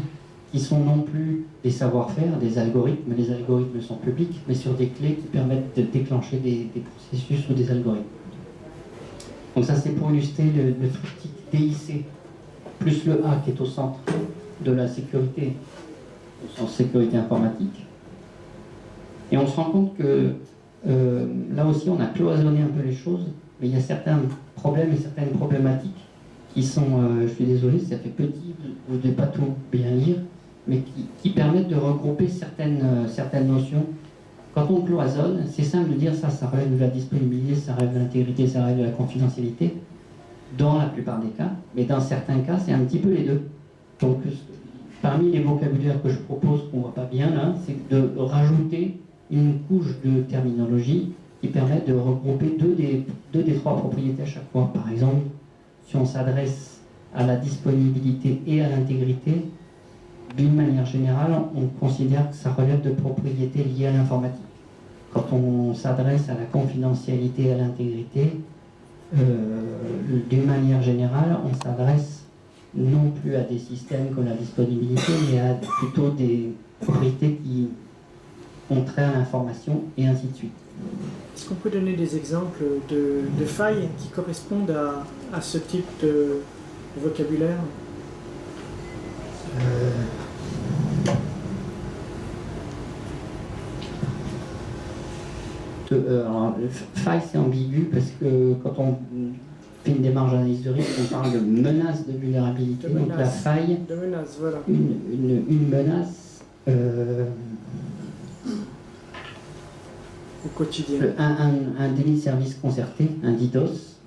B: qui sont non plus des savoir-faire, des algorithmes. Les algorithmes sont publics, mais sur des clés qui permettent de déclencher des processus ou des algorithmes. Donc ça, c'est pour illustrer le triptyque DIC, plus le A qui est au centre de la sécurité, au sens sécurité informatique. Et on se rend compte que là aussi, on a cloisonné un peu les choses, mais il y a certains problèmes et certaines problématiques qui sont, je suis désolé, ça fait petit, vous ne devez pas tout bien lire, mais qui permettent de regrouper certaines notions. Quand on cloisonne, c'est simple de dire ça relève de la disponibilité, ça relève de l'intégrité, ça relève de la confidentialité, dans la plupart des cas, mais dans certains cas, c'est un petit peu les deux. Donc, parmi les vocabulaires que je propose, qu'on ne voit pas bien là, c'est de rajouter une couche de terminologie qui permet de regrouper deux des trois propriétés à chaque fois. Par exemple, si on s'adresse à la disponibilité et à l'intégrité, d'une manière générale, on considère que ça relève de propriétés liées à l'informatique. Quand on s'adresse à la confidentialité et à l'intégrité, d'une manière générale, on s'adresse non plus à des systèmes comme la disponibilité, mais à plutôt des propriétés qui ont trait à l'information et ainsi de suite.
A: Est-ce qu'on peut donner des exemples de failles qui correspondent à ce type de vocabulaire?
B: Alors, faille, c'est ambigu parce que quand on fait une démarche d'analyse de risque, on parle de menace de vulnérabilité. Donc la faille,
A: de menace, voilà.
B: Une menace
A: au quotidien.
B: Un délit de service concerté, un DDoS,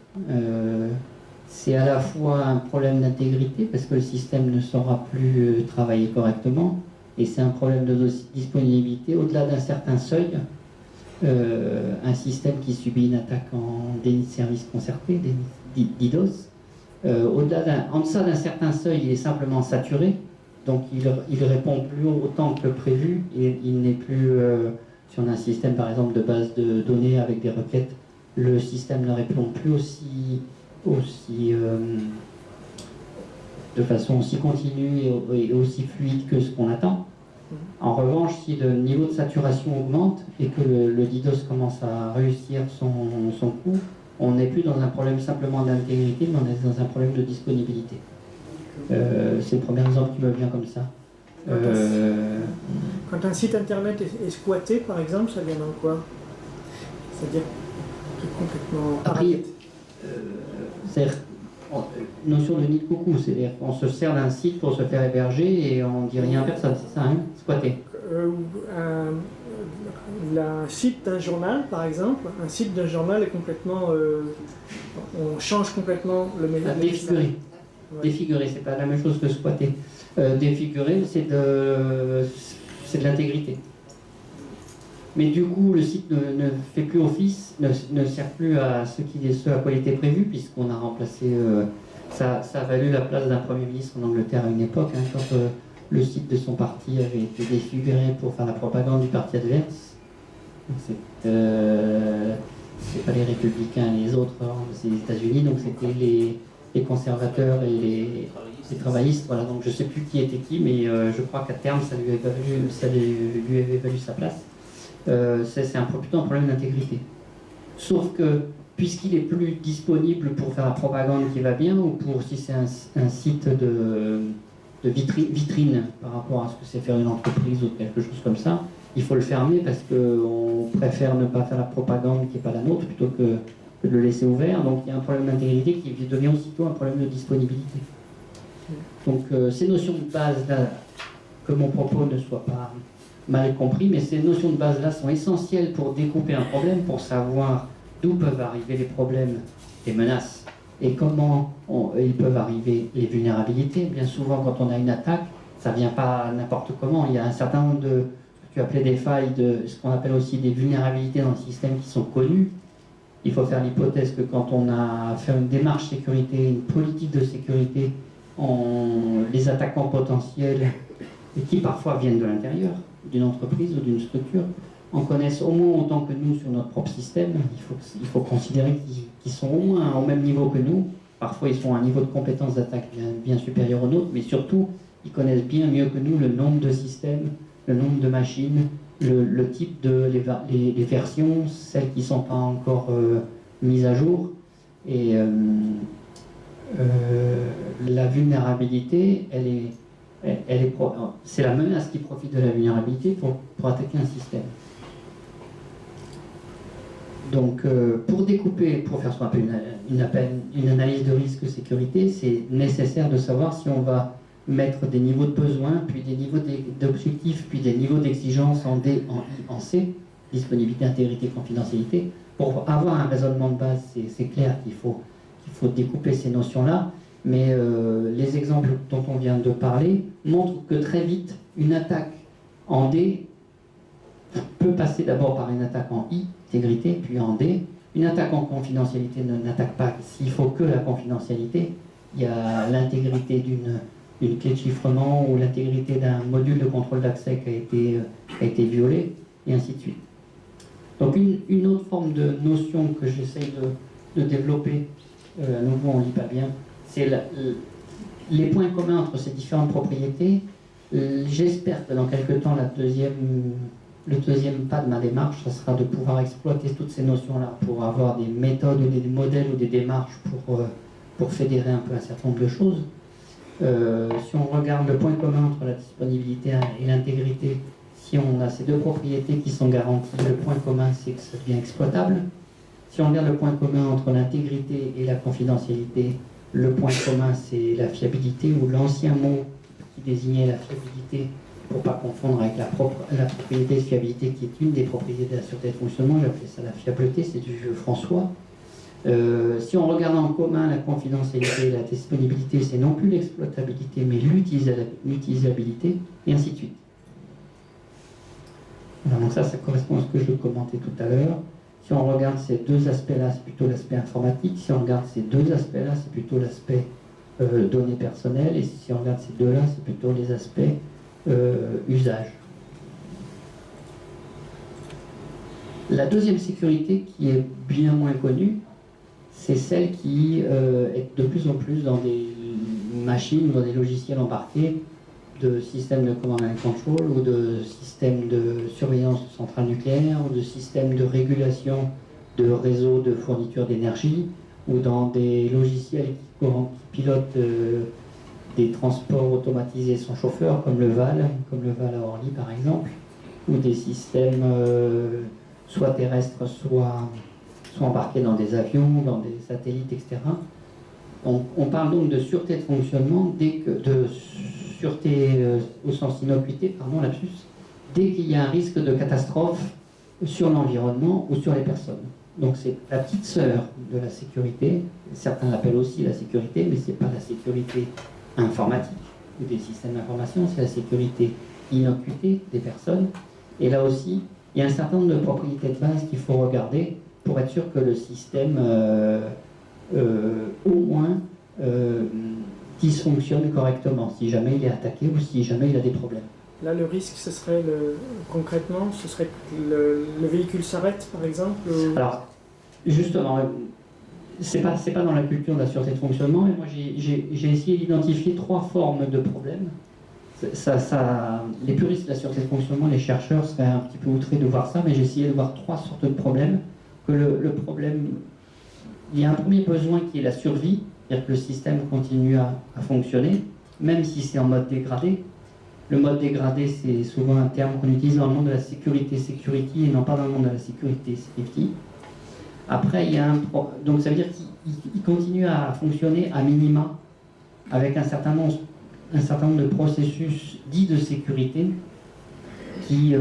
B: c'est à la fois un problème d'intégrité parce que le système ne saura plus travailler correctement, et c'est un problème de disponibilité au-delà d'un certain seuil. Un système qui subit une attaque en déni de service concerté, DDoS, en deçà d'un certain seuil, il est simplement saturé, donc il répond plus autant que prévu, et il n'est plus, si on a un système par exemple de base de données avec des requêtes, le système ne répond plus de façon aussi continue et aussi fluide que ce qu'on attend. En revanche, si le niveau de saturation augmente et que le DDoS commence à réussir son coup, on n'est plus dans un problème simplement d'intégrité, mais on est dans un problème de disponibilité. C'est le premier exemple qui me vient comme ça.
A: Quand un site internet est squatté, par exemple, ça vient dans quoi? C'est-à-dire qu'il est complètement...
B: Après, c'est-à-dire, notion de nid de coucou, c'est-à-dire qu'on se sert d'un site pour se faire héberger et on dit rien à personne, c'est ça, hein, squatter.
A: Le site d'un journal, par exemple, un site d'un journal est complètement... on change complètement le mélange.
B: Défiguré. Ouais. Défiguré, c'est pas la même chose que squatter. Défiguré, c'est de l'intégrité. Mais du coup, le site ne fait plus office, ne sert plus à ce à quoi il était prévu, puisqu'on a remplacé... ça a valu la place d'un Premier ministre en Angleterre à une époque, hein, quand le site de son parti avait été défiguré pour faire la propagande du parti adverse. C'est pas les républicains et les autres, hein, c'est les États-Unis, donc c'était les conservateurs et les travaillistes. Voilà, donc je ne sais plus qui était qui, mais je crois qu'à terme, ça lui avait valu sa place. C'est plutôt un problème d'intégrité. Sauf que, puisqu'il est plus disponible pour faire la propagande qui va bien, ou pour si c'est un site de vitrine par rapport à ce que c'est faire une entreprise ou quelque chose comme ça, il faut le fermer parce qu'on préfère ne pas faire la propagande qui n'est pas la nôtre plutôt que de le laisser ouvert. Donc il y a un problème d'intégrité qui devient aussitôt un problème de disponibilité. Donc ces notions de base-là, que mon propos ne soit pas mal compris, mais ces notions de base-là sont essentielles pour découper un problème, pour savoir d'où peuvent arriver les problèmes, les menaces, et comment ils peuvent arriver les vulnérabilités. Bien souvent, quand on a une attaque, ça ne vient pas n'importe comment. Il y a un certain nombre de, ce que tu appelais des failles, ce qu'on appelle aussi des vulnérabilités dans le système qui sont connues. Il faut faire l'hypothèse que quand on a fait une démarche sécurité, une politique de sécurité, les attaquants potentiels, et qui parfois viennent de l'intérieur d'une entreprise ou d'une structure, en connaissent au moins autant que nous sur notre propre système. Il faut considérer qu'ils sont au moins au même niveau que nous. Parfois, ils sont à un niveau de compétence d'attaque bien supérieur au nôtre, mais surtout, ils connaissent bien mieux que nous le nombre de systèmes, le nombre de machines, le type de les versions, celles qui ne sont pas encore mises à jour. Et la vulnérabilité, c'est la menace qui profite de la vulnérabilité pour attaquer un système. Donc, pour découper, pour faire ce qu'on appelle une analyse de risque sécurité, c'est nécessaire de savoir si on va mettre des niveaux de besoin, puis des niveaux d'objectifs, puis des niveaux d'exigence en D, en I, en C, disponibilité, intégrité, confidentialité. Pour avoir un raisonnement de base, c'est clair qu'il faut découper ces notions-là, mais les exemples dont on vient de parler montrent que très vite, une attaque en D peut passer d'abord par une attaque en I, intégrité, puis en D. Une attaque en confidentialité n'attaque pas s'il faut que la confidentialité. Il y a l'intégrité d'une clé de chiffrement ou l'intégrité d'un module de contrôle d'accès qui a été violé, et ainsi de suite. Donc une autre forme de notion que j'essaye de développer, à nouveau on ne lit pas bien, c'est les points communs entre ces différentes propriétés. J'espère que dans quelques temps, le deuxième pas de ma démarche, ça sera de pouvoir exploiter toutes ces notions-là pour avoir des méthodes ou des modèles ou des démarches pour fédérer un peu un certain nombre de choses. Si on regarde le point commun entre la disponibilité et l'intégrité, si on a ces deux propriétés qui sont garanties, le point commun c'est que ça devient exploitable. Si on regarde le point commun entre l'intégrité et la confidentialité, le point commun c'est la fiabilité, ou l'ancien mot qui désignait la fiabilité, pour ne pas confondre avec la propriété de fiabilité qui est une des propriétés de la sûreté de fonctionnement, j'appelais ça la fiabilité, c'est du vieux François. Si on regarde en commun la confidentialité et la disponibilité, c'est non plus l'exploitabilité, mais l'utilisabilité, et ainsi de suite. Alors, donc ça correspond à ce que je commentais tout à l'heure. Si on regarde ces deux aspects-là, c'est plutôt l'aspect informatique. Si on regarde ces deux aspects-là, c'est plutôt l'aspect données personnelles. Et si on regarde ces deux-là, c'est plutôt les aspects usage. La deuxième sécurité, qui est bien moins connue, c'est celle qui est de plus en plus dans des machines, dans des logiciels embarqués, de systèmes de command and control, ou de systèmes de surveillance de centrales nucléaires, ou de systèmes de régulation de réseaux de fourniture d'énergie, ou dans des logiciels qui pilotent des transports automatisés sans chauffeur, comme le VAL à Orly par exemple, ou des systèmes soit terrestres, soit embarqués dans des avions, dans des satellites, etc. On parle donc de sûreté de fonctionnement, de sûreté au sens innocuité, lapsus, dès qu'il y a un risque de catastrophe sur l'environnement ou sur les personnes. Donc c'est la petite sœur de la sécurité, certains l'appellent aussi la sécurité, mais ce n'est pas la sécurité informatique ou des systèmes d'information, c'est la sécurité innocuité des personnes. Et là aussi, il y a un certain nombre de propriétés de base qu'il faut regarder pour être sûr que le système, au moins, dysfonctionne correctement, si jamais il est attaqué ou si jamais il a des problèmes.
A: Là, le risque, ce serait concrètement, ce serait que le véhicule s'arrête, par exemple
B: Alors, justement, c'est pas dans la culture de la sûreté de fonctionnement, mais moi j'ai essayé d'identifier 3 formes de problèmes. Les puristes de la sûreté de fonctionnement, les chercheurs seraient un petit peu outrés de voir ça, mais j'ai essayé de voir 3 sortes de problèmes. Que le problème, il y a un premier besoin qui est la survie, c'est-à-dire que le système continue à fonctionner, même si c'est en mode dégradé. Le mode dégradé, c'est souvent un terme qu'on utilise dans le monde de la sécurité, security, et non pas dans le monde de la sécurité, safety. Après, donc ça veut dire qu'il continue à fonctionner à minima, avec un certain nombre de processus dits de sécurité qui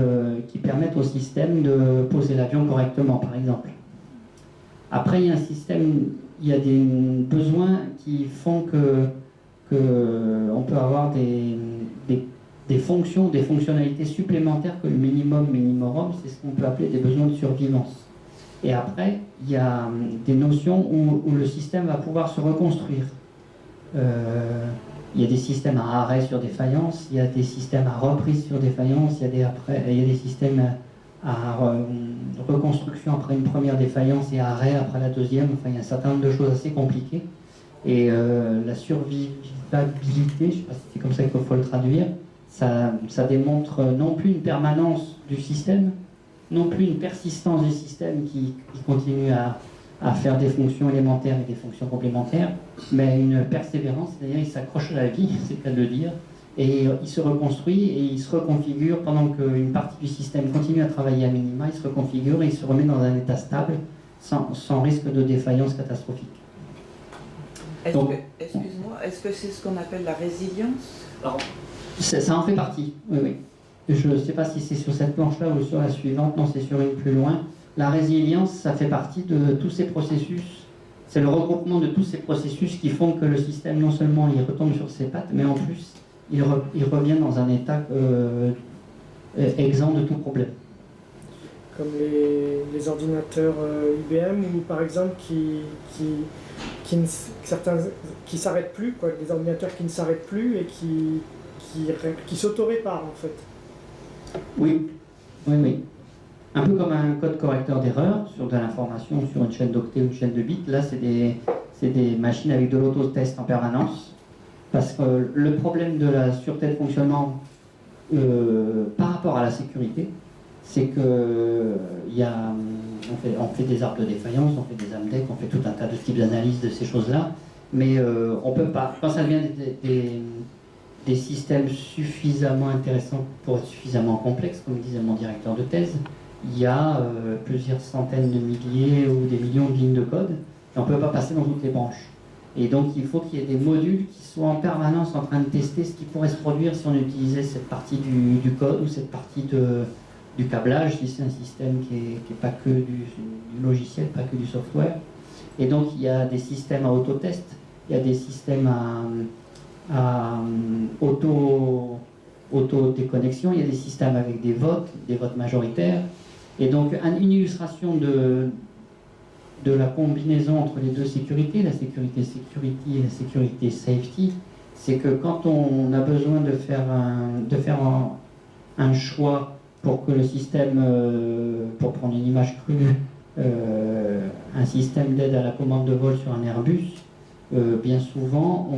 B: permettent au système de poser l'avion correctement, par exemple. Après, il y a des besoins qui font que on peut avoir des fonctions, des fonctionnalités supplémentaires que le minimum, c'est ce qu'on peut appeler des besoins de survivance. Et après, il y a des notions où le système va pouvoir se reconstruire. Il y a des systèmes à arrêt sur défaillance, il y a des systèmes à reprise sur défaillance, il y a des systèmes reconstruction après une première défaillance et arrêt après la deuxième. Enfin, il y a un certain nombre de choses assez compliquées. Et la survivabilité, je ne sais pas si c'est comme ça qu'il faut le traduire, ça démontre non plus une permanence du système, non plus une persistance du système qui continue à faire des fonctions élémentaires et des fonctions complémentaires, mais une persévérance, c'est-à-dire il s'accroche à la vie, c'est le cas de le dire, et il se reconstruit et il se reconfigure pendant qu'une partie du système continue à travailler à minima, il se reconfigure et il se remet dans un état stable sans risque de défaillance catastrophique.
D: Excuse-moi, est-ce que c'est ce qu'on appelle la résilience?
B: Ça en fait partie, oui, oui. Je ne sais pas si c'est sur cette planche-là ou sur la suivante, non, c'est sur une plus loin. La résilience, ça fait partie de tous ces processus, c'est le regroupement de tous ces processus qui font que le système, non seulement il retombe sur ses pattes, mais en plus, il revient dans un état exempt de tout problème.
A: Comme les ordinateurs IBM, ou par exemple qui s'arrêtent plus, quoi, des ordinateurs qui ne s'arrêtent plus et qui s'auto-réparent en fait.
B: Oui, oui, oui. Un peu comme un code correcteur d'erreur sur de l'information, sur une chaîne d'octets ou une chaîne de bits. Là, c'est des machines avec de l'autotest en permanence. Parce que le problème de la sûreté de fonctionnement par rapport à la sécurité, c'est que on fait des arbres de défaillance, on fait des AMDEC, on fait tout un tas de types d'analyse de ces choses-là, mais on peut pas. Quand ça devient des systèmes suffisamment intéressants pour être suffisamment complexes, comme disait mon directeur de thèse, il y a plusieurs centaines de milliers ou des millions de lignes de code, et on ne peut pas passer dans toutes les branches. Et donc il faut qu'il y ait des modules qui soient en permanence en train de tester ce qui pourrait se produire si on utilisait cette partie du code ou cette partie du câblage, si c'est un système qui est pas que du logiciel, pas que du software. Et donc il y a des systèmes à autotest, il y a des systèmes à auto-déconnexion, il y a des systèmes avec des votes majoritaires. Et donc une illustration de la combinaison entre les deux sécurités, la sécurité security et la sécurité safety, c'est que quand on a besoin de faire un choix pour que le système, pour prendre une image crue, un système d'aide à la commande de vol sur un Airbus, bien souvent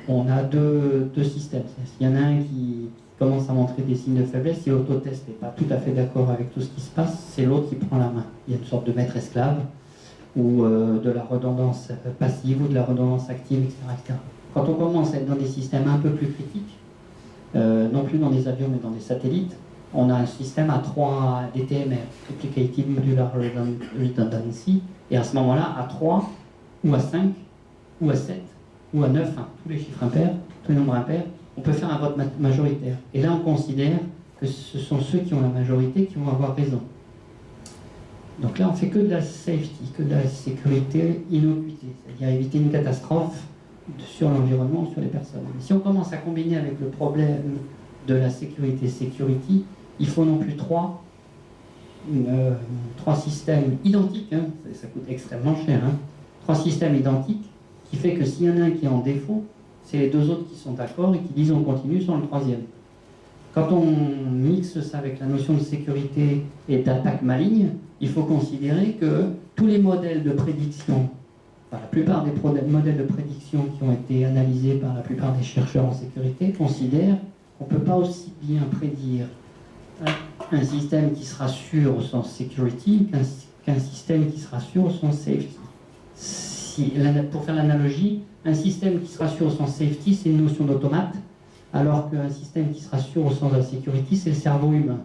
B: on a deux systèmes. S'il y en a un qui commence à montrer des signes de faiblesse, si l'autotest n'est pas tout à fait d'accord avec tout ce qui se passe, c'est l'autre qui prend la main. Il y a une sorte de maître-esclave, ou de la redondance passive ou de la redondance active, etc., etc. Quand on commence à être dans des systèmes un peu plus critiques, non plus dans des avions mais dans des satellites, on a un système à 3 DTMR, Duplicated Modular Redundancy, et à ce moment-là, à 3, ou à 5, ou à 7, ou à 9, tous les chiffres impairs, tous les nombres impairs, on peut faire un vote majoritaire. Et là, on considère que ce sont ceux qui ont la majorité qui vont avoir raison. Donc là, on fait que de la safety, que de la sécurité innocuité, c'est-à-dire éviter une catastrophe sur l'environnement ou sur les personnes. Mais si on commence à combiner avec le problème de la sécurité security, il faut non plus trois systèmes identiques, ça coûte extrêmement cher, 3 systèmes identiques, qui fait que s'il y en a un qui est en défaut, c'est les 2 autres qui sont d'accord et qui disent on continue sans le 3e. Quand on mixe ça avec la notion de sécurité et d'attaque maligne, il faut considérer que tous les modèles de prédiction, la plupart des modèles de prédiction qui ont été analysés par la plupart des chercheurs en sécurité, considèrent qu'on ne peut pas aussi bien prédire un système qui sera sûr au sens security qu'un système qui sera sûr au sens safety. Pour faire l'analogie, un système qui sera sûr au sens safety, c'est une notion d'automate, alors qu'un système qui sera sûr au sens de la security, c'est le cerveau humain.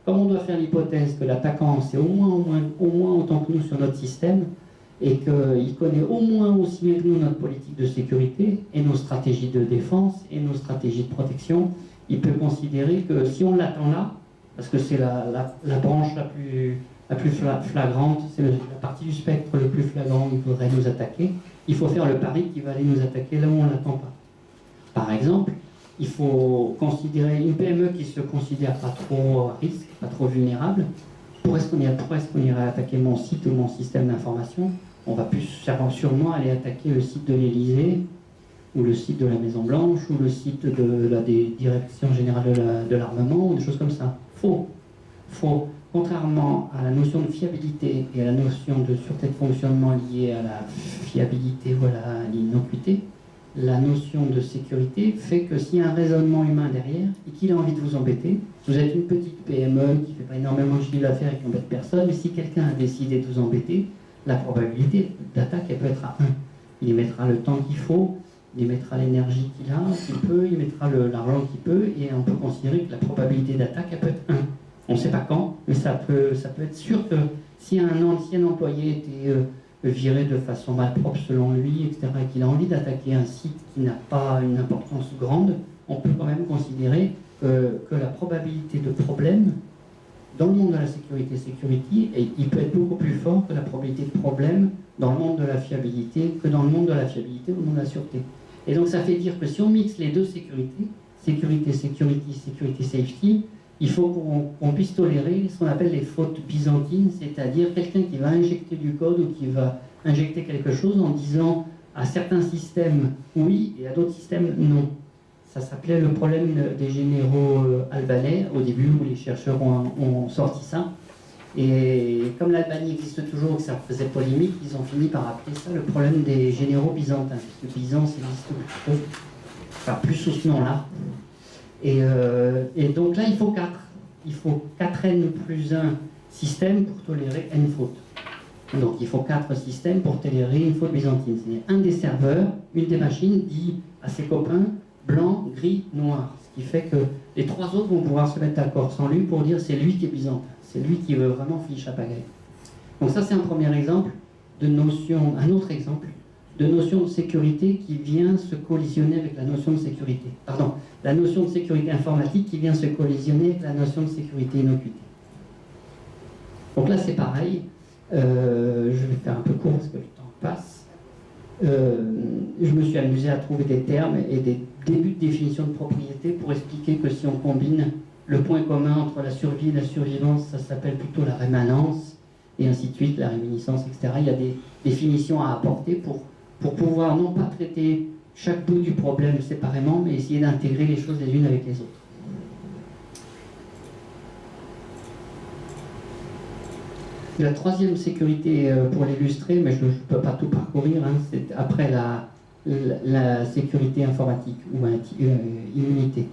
B: Comme on doit faire l'hypothèse que l'attaquant sait au moins autant que nous sur notre système, et qu'il connaît au moins aussi bien que nous notre politique de sécurité, et nos stratégies de défense, et nos stratégies de protection, il peut considérer que si on l'attend là, parce que c'est la branche la plus flagrante, c'est la partie du spectre le plus flagrant qui voudrait nous attaquer, il faut faire le pari qu'il va aller nous attaquer là où on ne l'attend pas. Par exemple, il faut considérer une PME qui ne se considère pas trop à risque, pas trop vulnérable. Pourquoi est-ce qu'on irait attaquer mon site ou mon système d'information? On va plus sûrement aller attaquer le site de l'Élysée, ou le site de la Maison-Blanche, ou le site de la Direction Générale de l'Armement, ou des choses comme ça. Faux. contrairement à la notion de fiabilité et à la notion de sûreté de fonctionnement liée à la fiabilité, voilà, à l'innocuité, la notion de sécurité fait que s'il y a un raisonnement humain derrière et qu'il a envie de vous embêter, vous êtes une petite PME qui ne fait pas énormément de chiffre d'affaires et qui n'embête personne, mais si quelqu'un a décidé de vous embêter, la probabilité d'attaque, elle peut être à 1. Il y mettra le temps qu'il faut, il y mettra l'énergie qu'il peut, il mettra l'argent qu'il peut, et on peut considérer que la probabilité d'attaque, elle peut être 1. On ne sait pas quand, mais ça peut être sûr que si un ancien employé était viré de façon malpropre selon lui, etc., et qu'il a envie d'attaquer un site qui n'a pas une importance grande, on peut quand même considérer que la probabilité de problème dans le monde de la sécurité, il peut être beaucoup plus fort que la probabilité de problème dans le monde de la fiabilité, que dans le monde de la fiabilité ou dans la sûreté. Et donc ça fait dire que si on mixe les deux sécurités, sécurité, safety, il faut qu'on puisse tolérer ce qu'on appelle les fautes byzantines, c'est-à-dire quelqu'un qui va injecter du code ou qui va injecter quelque chose en disant à certains systèmes oui et à d'autres systèmes non. Ça s'appelait le problème des généraux albanais au début où les chercheurs ont sorti ça. Et comme l'Albanie existe toujours et que ça faisait polémique, ils ont fini par appeler ça le problème des généraux byzantins. Parce que Byzance existe plutôt, enfin plus sous ce nom-là. Et donc là, il faut 4. Il faut 4n plus 1 système pour tolérer n fautes. Donc il faut 4 systèmes pour tolérer une faute byzantine. C'est-à-dire un des serveurs, une des machines dit à ses copains blanc, gris, noir. Ce qui fait que les 3 autres vont pouvoir se mettre d'accord sans lui pour dire c'est lui qui est byzantin. C'est lui qui veut vraiment fiche à pagaille. Donc ça c'est un premier exemple de notion, un autre exemple de notion de sécurité qui vient se collisionner avec la notion de sécurité. Pardon, la notion de sécurité informatique qui vient se collisionner avec la notion de sécurité innocuité. Donc là c'est pareil, je vais faire un peu court parce que le temps passe. Je me suis amusé à trouver des termes et des débuts de définition de propriété pour expliquer que si on combine le point commun entre la survie et la survivance, ça s'appelle plutôt la rémanence, et ainsi de suite, la réminiscence, etc. Il y a des définitions à apporter pour pouvoir non pas traiter chaque bout du problème séparément, mais essayer d'intégrer les choses les unes avec les autres. La troisième sécurité, pour l'illustrer, mais je ne peux pas tout parcourir, hein, c'est après la sécurité informatique ou immunité,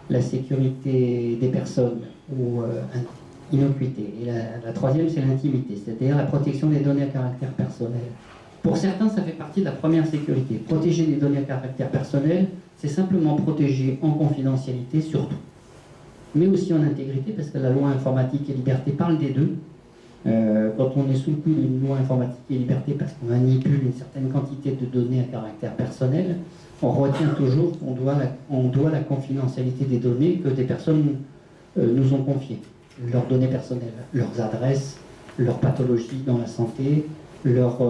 B: la sécurité des personnes ou innocuité. Et la troisième, c'est l'intimité, c'est-à-dire la protection des données à caractère personnel. Pour certains, ça fait partie de la première sécurité. Protéger les données à caractère personnel, c'est simplement protéger en confidentialité surtout, mais aussi en intégrité, parce que la loi informatique et liberté parle des deux. Quand on est sous le coup d'une loi informatique et liberté parce qu'on manipule une certaine quantité de données à caractère personnel, on retient toujours qu'on doit la confidentialité des données que des personnes nous ont confiées. Leurs données personnelles, leurs adresses, leurs pathologies dans la santé, leurs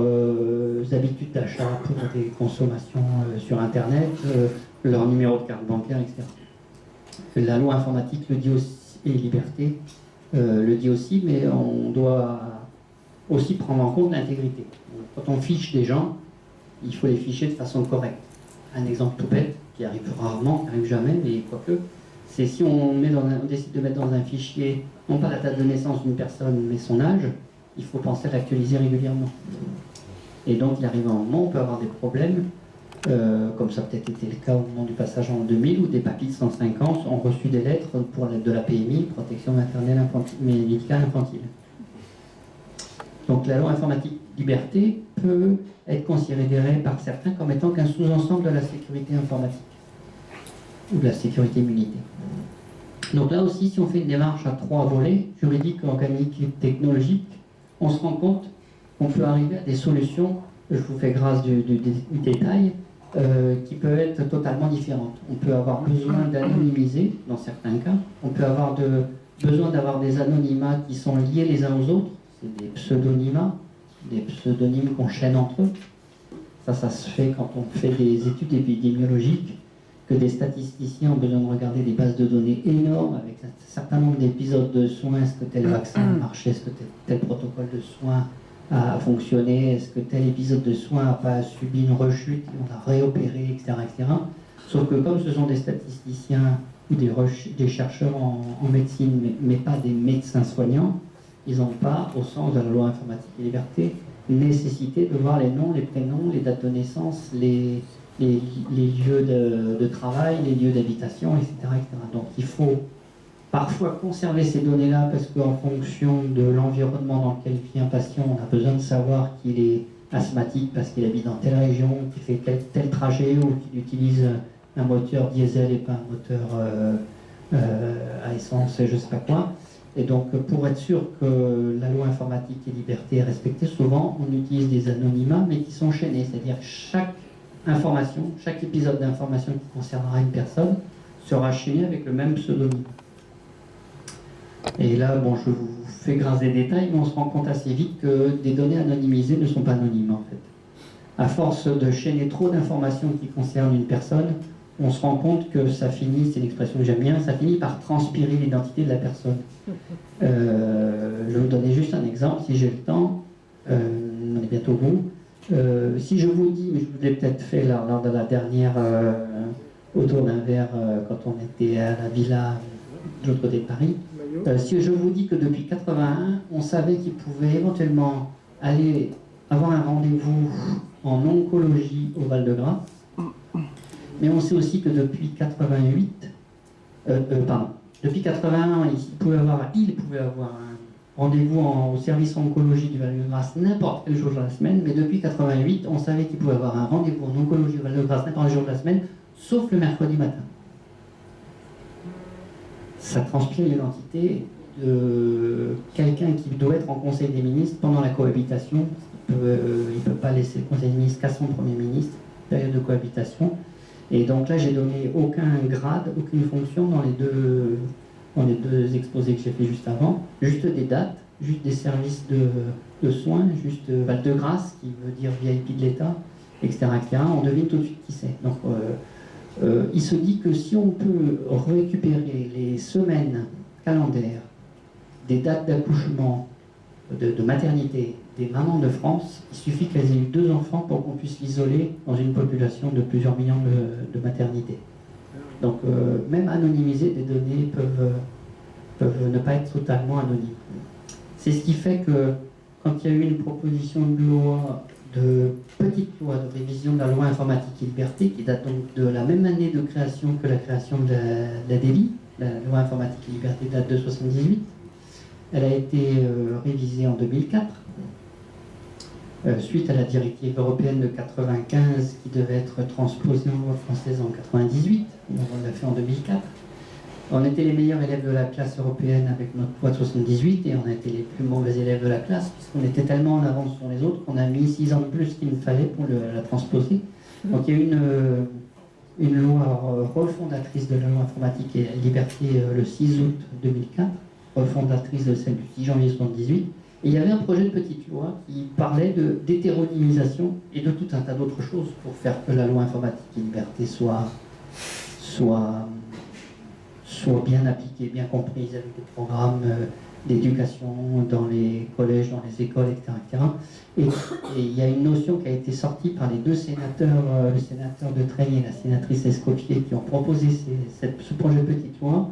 B: habitudes d'achat pour des consommations sur Internet, leur numéro de carte bancaire, etc. La loi informatique le dit aussi, et liberté le dit aussi, mais on doit aussi prendre en compte l'intégrité. Quand on fiche des gens, il faut les ficher de façon correcte. Un exemple tout bête, qui arrive rarement, qui n'arrive jamais, mais quoique, c'est si on décide de mettre dans un fichier, non pas la date de naissance d'une personne, mais son âge, il faut penser à l'actualiser régulièrement. Et donc il arrive un moment où on peut avoir des problèmes, comme ça a peut-être été le cas au moment du passage en 2000, où des papis de 105 ans ont reçu des lettres pour l'aide de la PMI, protection maternelle médicale infantile. Donc la loi informatique liberté peut être considérée par certains comme étant qu'un sous-ensemble de la sécurité informatique, ou de la sécurité immunité. Donc là aussi, si on fait une démarche à 3 volets, juridique, organique et technologique, on se rend compte qu'on peut arriver à des solutions, je vous fais grâce du détail, qui peuvent être totalement différentes. On peut avoir besoin d'anonymiser, dans certains cas. On peut avoir besoin d'avoir des anonymats qui sont liés les uns aux autres. C'est des pseudonymats, des pseudonymes qu'on chaîne entre eux. Ça se fait quand on fait des études épidémiologiques, que des statisticiens ont besoin de regarder des bases de données énormes avec un certain nombre d'épisodes de soins. Est-ce que tel vaccin a marché? Est-ce que tel protocole de soins a fonctionné? Est-ce que tel épisode de soins n'a pas subi une rechute? On a réopéré, etc., etc. Sauf que comme ce sont des statisticiens ou des chercheurs en médecine, mais pas des médecins soignants, ils n'ont pas, au sens de la loi informatique et liberté, nécessité de voir les noms, les prénoms, les dates de naissance, les lieux de travail, les lieux d'habitation, etc., etc. Donc il faut parfois conserver ces données-là parce qu'en fonction de l'environnement dans lequel vit un patient, on a besoin de savoir qu'il est asthmatique parce qu'il habite dans telle région, qu'il fait tel trajet ou qu'il utilise un moteur diesel et pas un moteur à essence et je ne sais pas quoi. Et donc pour être sûr que la loi informatique et liberté est respectée, souvent on utilise des anonymats mais qui sont chaînés, c'est-à-dire chaque information, chaque épisode d'information qui concernera une personne sera chaîné avec le même pseudonyme. Et là, bon, je vous fais grâce des détails, mais on se rend compte assez vite que des données anonymisées ne sont pas anonymes en fait. À force de chaîner trop d'informations qui concernent une personne, on se rend compte que ça finit, c'est l'expression que j'aime bien, ça finit par transpirer l'identité de la personne. Je vais vous donner juste un exemple, si j'ai le temps, on est bientôt au bout. Si je vous dis, mais je vous l'ai peut-être fait lors de la dernière autour d'un verre quand on était à la villa de l'autre côté de Paris, si je vous dis que depuis 81, on savait qu'il pouvait éventuellement aller avoir un rendez-vous en oncologie au Val-de-Grâce, mais on sait aussi que depuis 81, il pouvait avoir un rendez-vous au service oncologie du Val-de-Grâce n'importe quel jour de la semaine, mais depuis 88, on savait qu'il pouvait avoir un rendez-vous en oncologie au Val-de-Grâce n'importe quel jour de la semaine, sauf le mercredi matin. Ça transpire l'identité de quelqu'un qui doit être en Conseil des ministres pendant la cohabitation. Il ne peut pas laisser le Conseil des ministres qu'à son Premier ministre, période de cohabitation. Et donc là, j'ai donné aucun grade, aucune fonction dans les deux exposés que j'ai fait juste avant, juste des dates, juste des services de soins, juste Val-de-Grâce, qui veut dire VIP de l'État, etc., etc. On devine tout de suite qui c'est. Donc, il se dit que si on peut récupérer les semaines calendaires, des dates d'accouchement, de maternité, des mamans de France, il suffit qu'elles aient eu 2 enfants pour qu'on puisse l'isoler dans une population de plusieurs millions de maternités. Donc même anonymiser des données peuvent ne pas être totalement anonymes. C'est ce qui fait que quand il y a eu une proposition de loi, petite loi de révision de la loi informatique et liberté, qui date donc de la même année de création que la création de la DELI, la loi informatique et liberté date de 78, elle a été révisée en 2004, suite à la directive européenne de 95 qui devait être transposée en loi française en 98, donc on l'a fait en 2004. On était les meilleurs élèves de la classe européenne avec notre loi de 78 et on a été les plus mauvais élèves de la classe puisqu'on était tellement en avance sur les autres qu'on a mis 6 ans de plus qu'il nous fallait pour la transposer. Donc il y a eu une loi refondatrice de la loi informatique et liberté le 6 août 2004, refondatrice de celle du 6 janvier 78. Et il y avait un projet de petite loi qui parlait d'hétéronymisation et de tout un tas d'autres choses pour faire que la loi informatique et liberté soit bien appliquée, bien comprise avec des programmes d'éducation dans les collèges, dans les écoles, etc. Et il y a une notion qui a été sortie par les 2 sénateurs, le sénateur de Treilles et la sénatrice Escoffier, qui ont proposé ce projet de petite loi,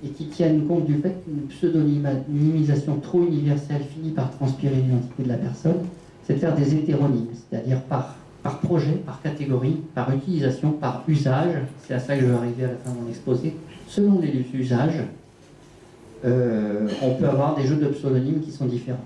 B: et qui tiennent compte du fait qu'une pseudonymisation trop universelle finit par transpirer l'identité de la personne, c'est de faire des hétéronymes, c'est-à-dire par projet, par catégorie, par utilisation, par usage. C'est à ça que je vais arriver à la fin de mon exposé. Selon les usages, on peut avoir des jeux de pseudonymes qui sont différents.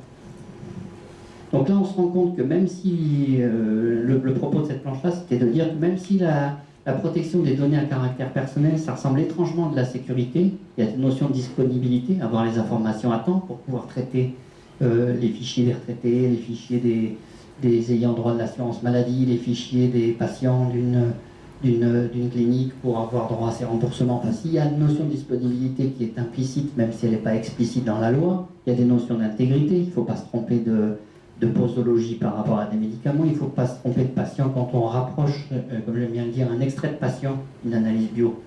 B: Donc là, on se rend compte que même si le propos de cette planche-là, c'était de dire que même si la protection des données à caractère personnel, ça ressemble étrangement à de la sécurité, il y a une notion de disponibilité, avoir les informations à temps pour pouvoir traiter les fichiers des retraités, les fichiers des ayants droit de l'assurance maladie, les fichiers des patients d'une clinique pour avoir droit à ces remboursements. Enfin, s'il y a une notion de disponibilité qui est implicite, même si elle n'est pas explicite dans la loi, il y a des notions d'intégrité, il ne faut pas se tromper de posologie par rapport à des médicaments, il ne faut pas se tromper de patient quand on rapproche, comme j'aime bien le dire, un extrait de patient, une analyse bio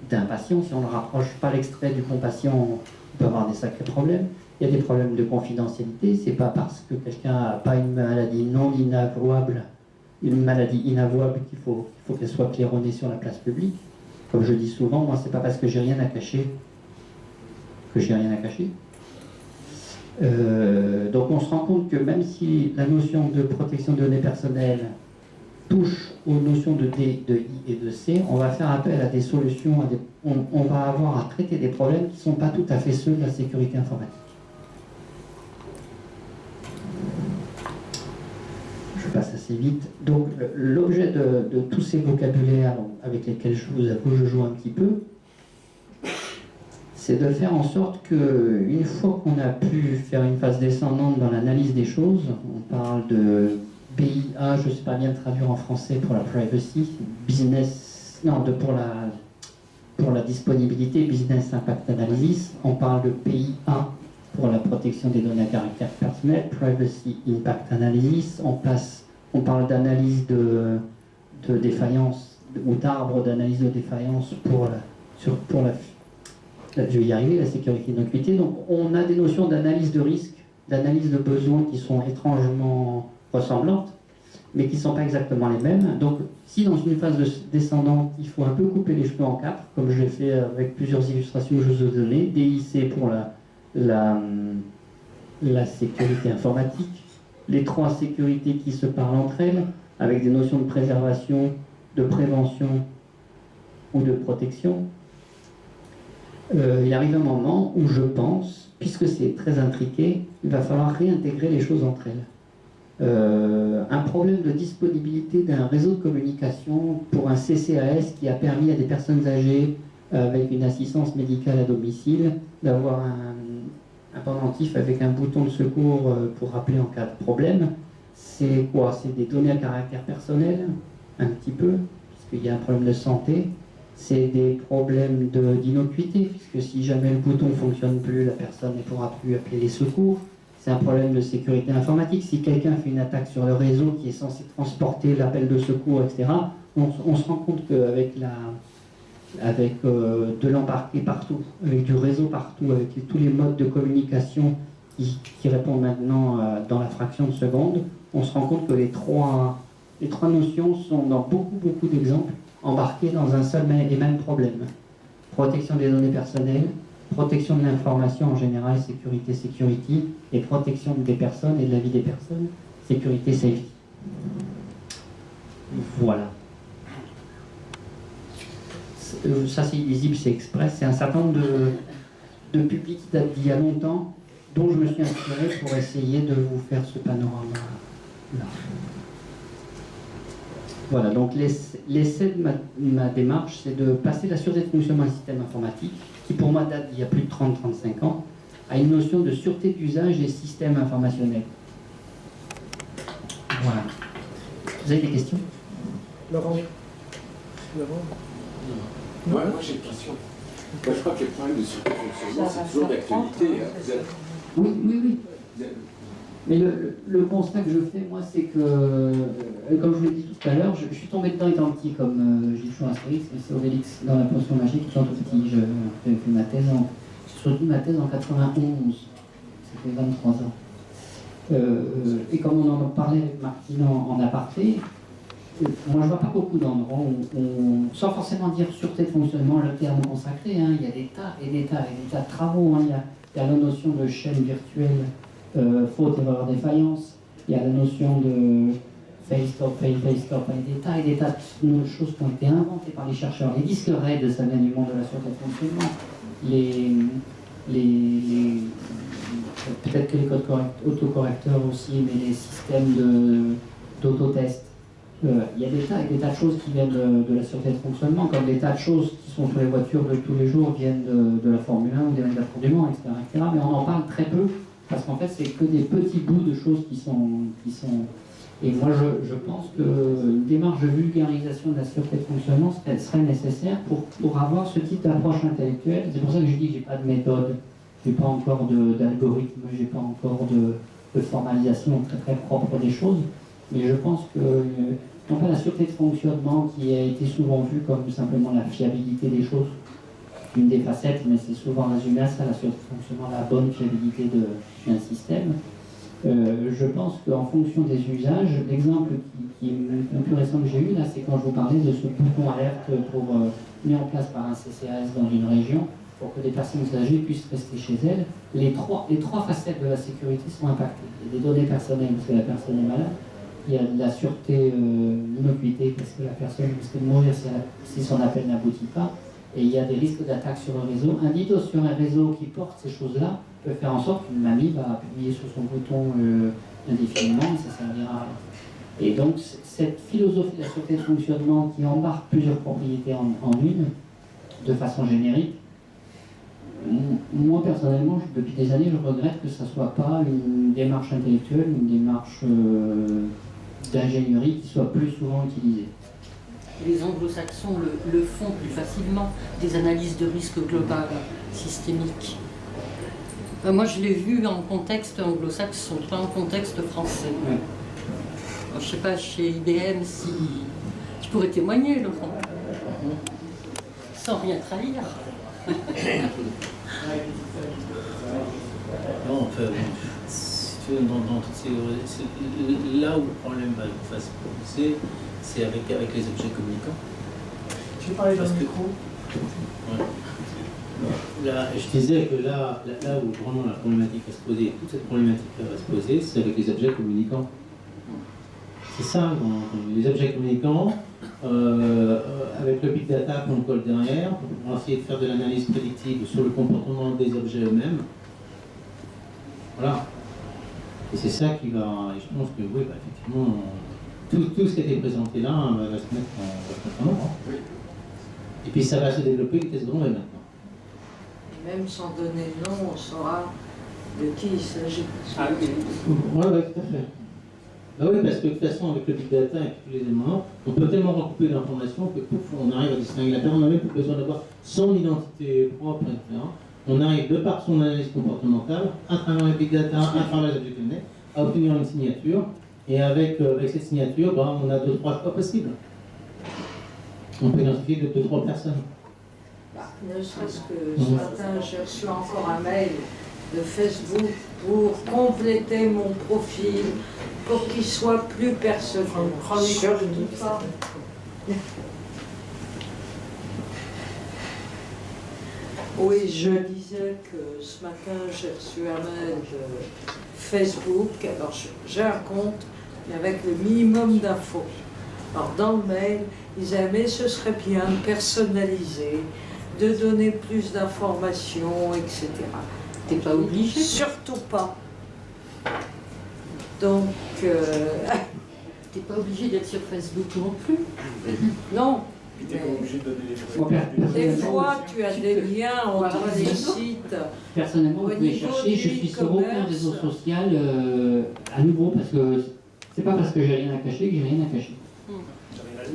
B: d'un patient. Si on ne rapproche pas l'extrait du bon patient, on peut avoir des sacrés problèmes. Il y a des problèmes de confidentialité, c'est pas parce que quelqu'un n'a pas une maladie non inavouable, une maladie inavouable qu'il faut qu'elle soit claironnée sur la place publique. Comme je dis souvent, moi c'est pas parce que j'ai rien à cacher que j'ai rien à cacher. Donc on se rend compte que même si la notion de protection de données personnelles touche aux notions de D, de I et de C, on va faire appel à des solutions, on va avoir à traiter des problèmes qui ne sont pas tout à fait ceux de la sécurité informatique. Je passe assez vite. Donc l'objet de tous ces vocabulaires avec lesquels je vous avoue je joue un petit peu, c'est de faire en sorte qu'une fois qu'on a pu faire une phase descendante dans l'analyse des choses, on parle de BIA, je ne sais pas bien le traduire en français pour la privacy, business, non, pour la disponibilité, business impact analysis, on parle de PIA pour la protection des données à caractère personnel, privacy impact analysis, on parle d'analyse de défaillance ou d'arbre d'analyse de défaillance pour je vais y arriver, la sécurité innocuité. Donc on a des notions d'analyse de risque, d'analyse de besoins qui sont étrangement ressemblantes, mais qui ne sont pas exactement les mêmes. Donc si dans une phase descendante, il faut un peu couper les cheveux en quatre, comme je l'ai fait avec plusieurs illustrations que je vous ai données, DIC pour la sécurité informatique, les trois sécurités qui se parlent entre elles, avec des notions de préservation, de prévention ou de protection. Il arrive un moment où je pense, puisque c'est très intriqué, il va falloir réintégrer les choses entre elles. Un problème de disponibilité d'un réseau de communication pour un CCAS qui a permis à des personnes âgées avec une assistance médicale à domicile d'avoir un pendentif avec un bouton de secours pour rappeler en cas de problème. C'est quoi? C'est des données à caractère personnel, un petit peu, puisqu'il y a un problème de santé. C'est des problèmes d'innocuité, puisque si jamais le bouton ne fonctionne plus, la personne ne pourra plus appeler les secours. C'est un problème de sécurité informatique. Si quelqu'un fait une attaque sur le réseau qui est censé transporter l'appel de secours, etc., on se rend compte qu'avec de l'embarqué partout, avec du réseau partout, avec tous les modes de communication qui répondent maintenant dans la fraction de seconde, on se rend compte que les trois notions sont dans beaucoup d'exemples embarqués dans un seul et même problème. Protection des données personnelles, protection de l'information en général, sécurité, security, et protection des personnes et de la vie des personnes, sécurité, safety. Voilà. Ça c'est illisible, c'est express. C'est un certain nombre de publics qui datent d'il y a longtemps, dont je me suis inspiré pour essayer de vous faire ce panorama-là. Voilà, donc l'essai de ma démarche, c'est de passer la sûreté de fonctionnement d'un système informatique, qui pour moi date d'il y a plus de 30-35 ans, à une notion de sûreté d'usage des systèmes informationnels. Voilà. Vous avez des questions?
A: Laurent.
E: Moi j'ai une question. Moi, je crois que le problème de sûreté de fonctionnement, c'est toujours d'actualité.
B: Oui. Mais le constat que je fais, moi, c'est que, comme je vous l'ai dit tout à l'heure, je suis tombé dedans étant petit, comme j'ai toujours Astérix, mais c'est Obélix dans la potion magique, étant tout petit. J'ai fait ma thèse j'ai soutenu ma thèse en 91, ça fait 23 ans. Et comme on en parlait avec Martine en aparté, moi je vois pas beaucoup d'endroits où sans forcément dire sûreté de fonctionnement, le terme consacré, hein, il y a des tas et des tas de travaux, hein, il y a la notion de chaîne virtuelle, faute, erreur, défaillance, il y a la notion de face-stop, face-stop, et des tas de choses qui ont été inventées par les chercheurs. Les disques RAID, ça vient du monde de la sûreté de fonctionnement. Peut-être que les codes autocorrecteurs aussi, mais les systèmes d'autotest. Il y a des tas de choses qui viennent de la sûreté de fonctionnement, comme des tas de choses qui sont sur les voitures de tous les jours viennent de la Formule 1 ou des règles d'approvisionnement, etc., etc. Mais on en parle très peu, parce qu'en fait, c'est que des petits bouts de choses qui sont... Et moi, je pense qu'une démarche de vulgarisation de la sûreté de fonctionnement serait nécessaire pour avoir ce type d'approche intellectuelle. C'est pour ça que je dis que je n'ai pas de méthode, je n'ai pas encore d'algorithme, je n'ai pas encore de formalisation très très propre des choses. Mais je pense que enfin, la sûreté de fonctionnement qui a été souvent vue comme simplement la fiabilité des choses, une des facettes, mais c'est souvent résumé à ça, la sûreté de fonctionnement, la bonne fiabilité d'un système. Je pense qu'en fonction des usages, l'exemple qui est le plus récent que j'ai eu, là, c'est quand je vous parlais de ce bouton alerte mis en place par un CCAS dans une région. pour que les personnes âgées puissent rester chez elles, les trois facettes de la sécurité sont impactées. Il y a des données personnelles parce que la personne est malade, il y a de la sûreté, l'innocuité parce que la personne risque de mourir si son appel n'aboutit pas, et il y a des risques d'attaque sur le réseau. Un DDoS sur un réseau qui porte ces choses-là peut faire en sorte qu'une mamie va appuyer sur son bouton indéfiniment et ça servira à rien. Et donc cette philosophie de la sûreté de fonctionnement qui embarque plusieurs propriétés en une, de façon générique, moi personnellement, depuis des années, je regrette que ça ne soit pas une démarche intellectuelle, une démarche d'ingénierie qui soit plus souvent utilisée.
F: Les anglo-saxons le font plus facilement, des analyses de risque globales, systémiques. Moi, je l'ai vu en contexte anglo-saxon, pas en contexte français.
B: Ouais.
F: Je ne sais pas chez IBM si tu pourrais témoigner, Laurent, sans rien trahir.
C: Non, enfin, si tu veux, dans toutes ces... là où le problème va se poser, c'est avec les objets communicants.
A: Tu veux parler dans
C: Parce
A: le
C: que-
A: micro?
C: Ouais. Là, je disais que là où vraiment la problématique va se poser, toute cette problématique va se poser, c'est avec les objets communicants. C'est ça, les objets communicants, avec le big data qu'on colle derrière, on va essayer de faire de l'analyse prédictive sur le comportement des objets eux-mêmes. Voilà. Et c'est ça qui va, et je pense que oui, bah, effectivement, tout ce qui a été présenté là va se mettre en œuvre. Et puis ça va se développer vitesse grand V maintenant.
F: Même sans donner de nom, on saura de qui il s'agit.
C: Oui, tout à fait. Bah oui, parce que de toute façon, avec le big data et tous les éléments, on peut tellement recouper l'information que pouf, on arrive à distinguer la personne. On n'a même plus besoin d'avoir son identité propre, etc. On arrive, de par son analyse comportementale, à travers le big data, à travers les objets connectés, à obtenir une signature. Et avec cette signature, bah, on a 2-3 choix possibles. On peut identifier 2-3 personnes.
F: Ne serait-ce que ce matin, j'ai reçu encore un mail de Facebook pour compléter mon profil, pour qu'il soit plus personnel. Surtout pas. Oui, je disais que ce matin, j'ai reçu un mail de Facebook. Alors, j'ai un compte, mais avec le minimum d'infos. Alors, dans le mail, ils disaient, mais ce serait bien de personnaliser, de donner plus d'informations, etc.
D: T'es pas obligé.
F: Surtout pas. Donc,
D: T'es pas obligé d'être sur Facebook non plus.
F: non.
E: Puis t'es pas obligé de donner les
F: Des
B: Personnellement,
F: fois, tu as des liens entre les sites.
B: personnellement, vous
F: Au
B: pouvez
F: niveau
B: chercher, je
F: du
B: suis sur aucun
F: e-commerce.
B: réseau social, à nouveau, parce que c'est pas parce que j'ai rien à cacher que j'ai rien à cacher.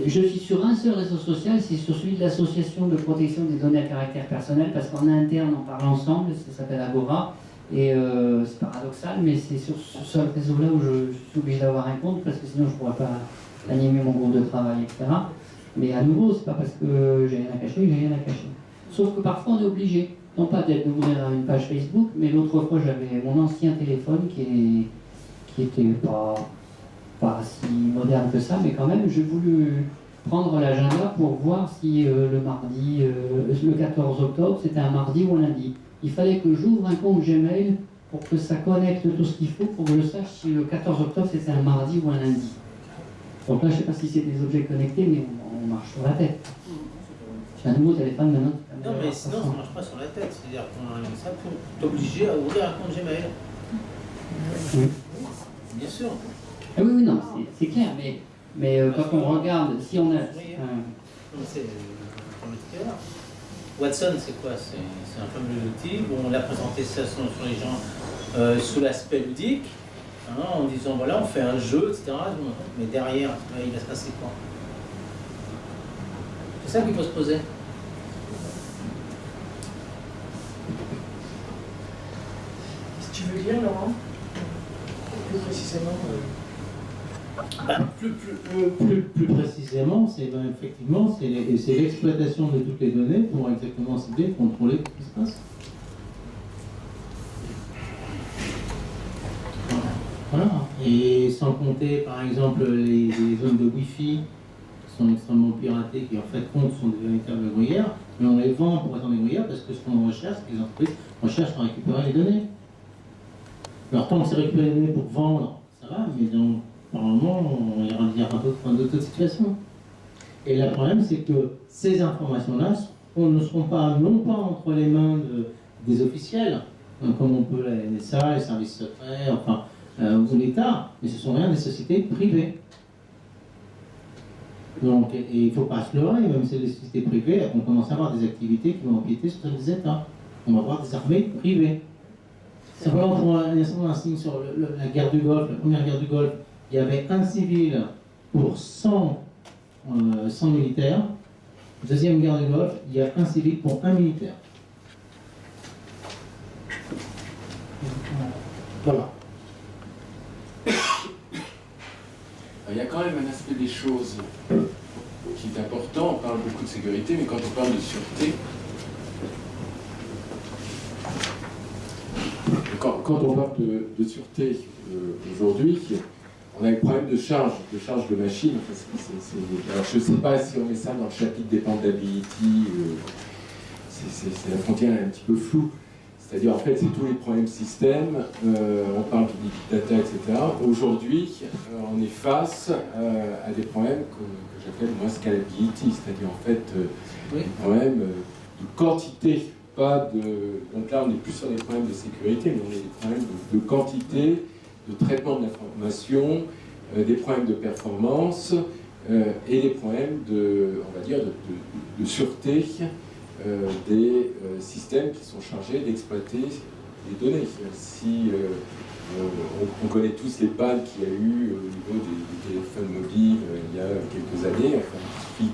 B: Je suis sur un seul réseau social, c'est sur celui de l'association de protection des données à caractère personnel, parce qu'en interne, on parle ensemble, ça s'appelle Agora, et c'est paradoxal, mais c'est sur ce seul réseau-là où je suis obligé d'avoir un compte, parce que sinon je ne pourrais pas animer mon groupe de travail, etc. Mais à nouveau, c'est pas parce que j'ai rien à cacher que j'ai rien à cacher. Sauf que parfois on est obligé, non pas d'ouvrir une page Facebook, mais l'autre fois j'avais mon ancien téléphone qui était pas si moderne que ça, mais quand même, j'ai voulu prendre l'agenda pour voir si le mardi, le 14 octobre, c'était un mardi ou un lundi. Il fallait que j'ouvre un compte Gmail pour que ça connecte tout ce qu'il faut pour que je sache si le 14 octobre c'était un mardi ou un lundi. Donc là, je ne sais pas si c'est des objets connectés, mais on marche sur la tête. J'ai un nouveau téléphone maintenant.
C: Non, mais sinon, ça ne marche pas sur la tête. C'est-à-dire qu'on arrive ça pour t'obliger à ouvrir un compte Gmail.
B: Oui.
C: Bien sûr.
B: Ah oui, non, c'est clair, mais quand on regarde, si on a...
C: Non, c'est Watson, c'est quoi? C'est un fameux outil. Bon, on l'a présenté ça sur les gens sous l'aspect ludique, hein, en disant voilà, on fait un jeu, etc. Mais derrière, il va se passer quoi? C'est ça qu'il faut se poser.
A: Si tu veux dire, Laurent, plus précisément.
C: Plus précisément, c'est effectivement c'est l'exploitation de toutes les données pour exactement cibler, contrôler ce qui se passe. Voilà. Et sans compter par exemple les zones de Wi-Fi sont extrêmement piratées, qui en fait compte sont des véritables gruyères, mais on les vend pour être des gruyères parce que ce qu'on recherche, c'est que les entreprises recherchent à récupérer les données. Alors tant que c'est récupérer les données pour vendre, ça va, mais normalement, il y aura d'autres situations. Et le problème, c'est que ces informations-là ne seront pas, non pas entre les mains des officiels, comme on peut la NSA, les services secrets, enfin, ou l'État, mais ce sont rien des sociétés privées. Donc, et il ne faut pas se leurrer, même si les sociétés privées vont commencer à avoir des activités qui vont empiéter sur les États. On va avoir des armées privées. Simplement pour un signe sur la guerre du Golfe, la première guerre du Golfe, il y avait un civil pour 100 militaires. Deuxième guerre du Golfe, il y a un civil pour un militaire. Voilà.
E: Il y a quand même un aspect des choses qui est important. On parle beaucoup de sécurité, mais quand on parle de sûreté, quand on parle de sûreté aujourd'hui, on a le problème de charge de machine. Alors je ne sais pas si on met ça dans le chapitre dependability, c'est la frontière est un petit peu floue. C'est-à-dire, en fait, c'est tous les problèmes système, on parle de big data, etc. Aujourd'hui, on est face à des problèmes que j'appelle, moi, scalability, c'est-à-dire, en fait, des problèmes de quantité, pas de... Donc là, on n'est plus sur des problèmes de sécurité, mais on a des problèmes de quantité, de traitement de l'information, des problèmes de performance, et des problèmes on va dire, de sûreté, des systèmes qui sont chargés d'exploiter les données. Si on connaît tous les pannes qu'il y a eu au niveau des téléphones mobiles il y a quelques années, enfin, il suffit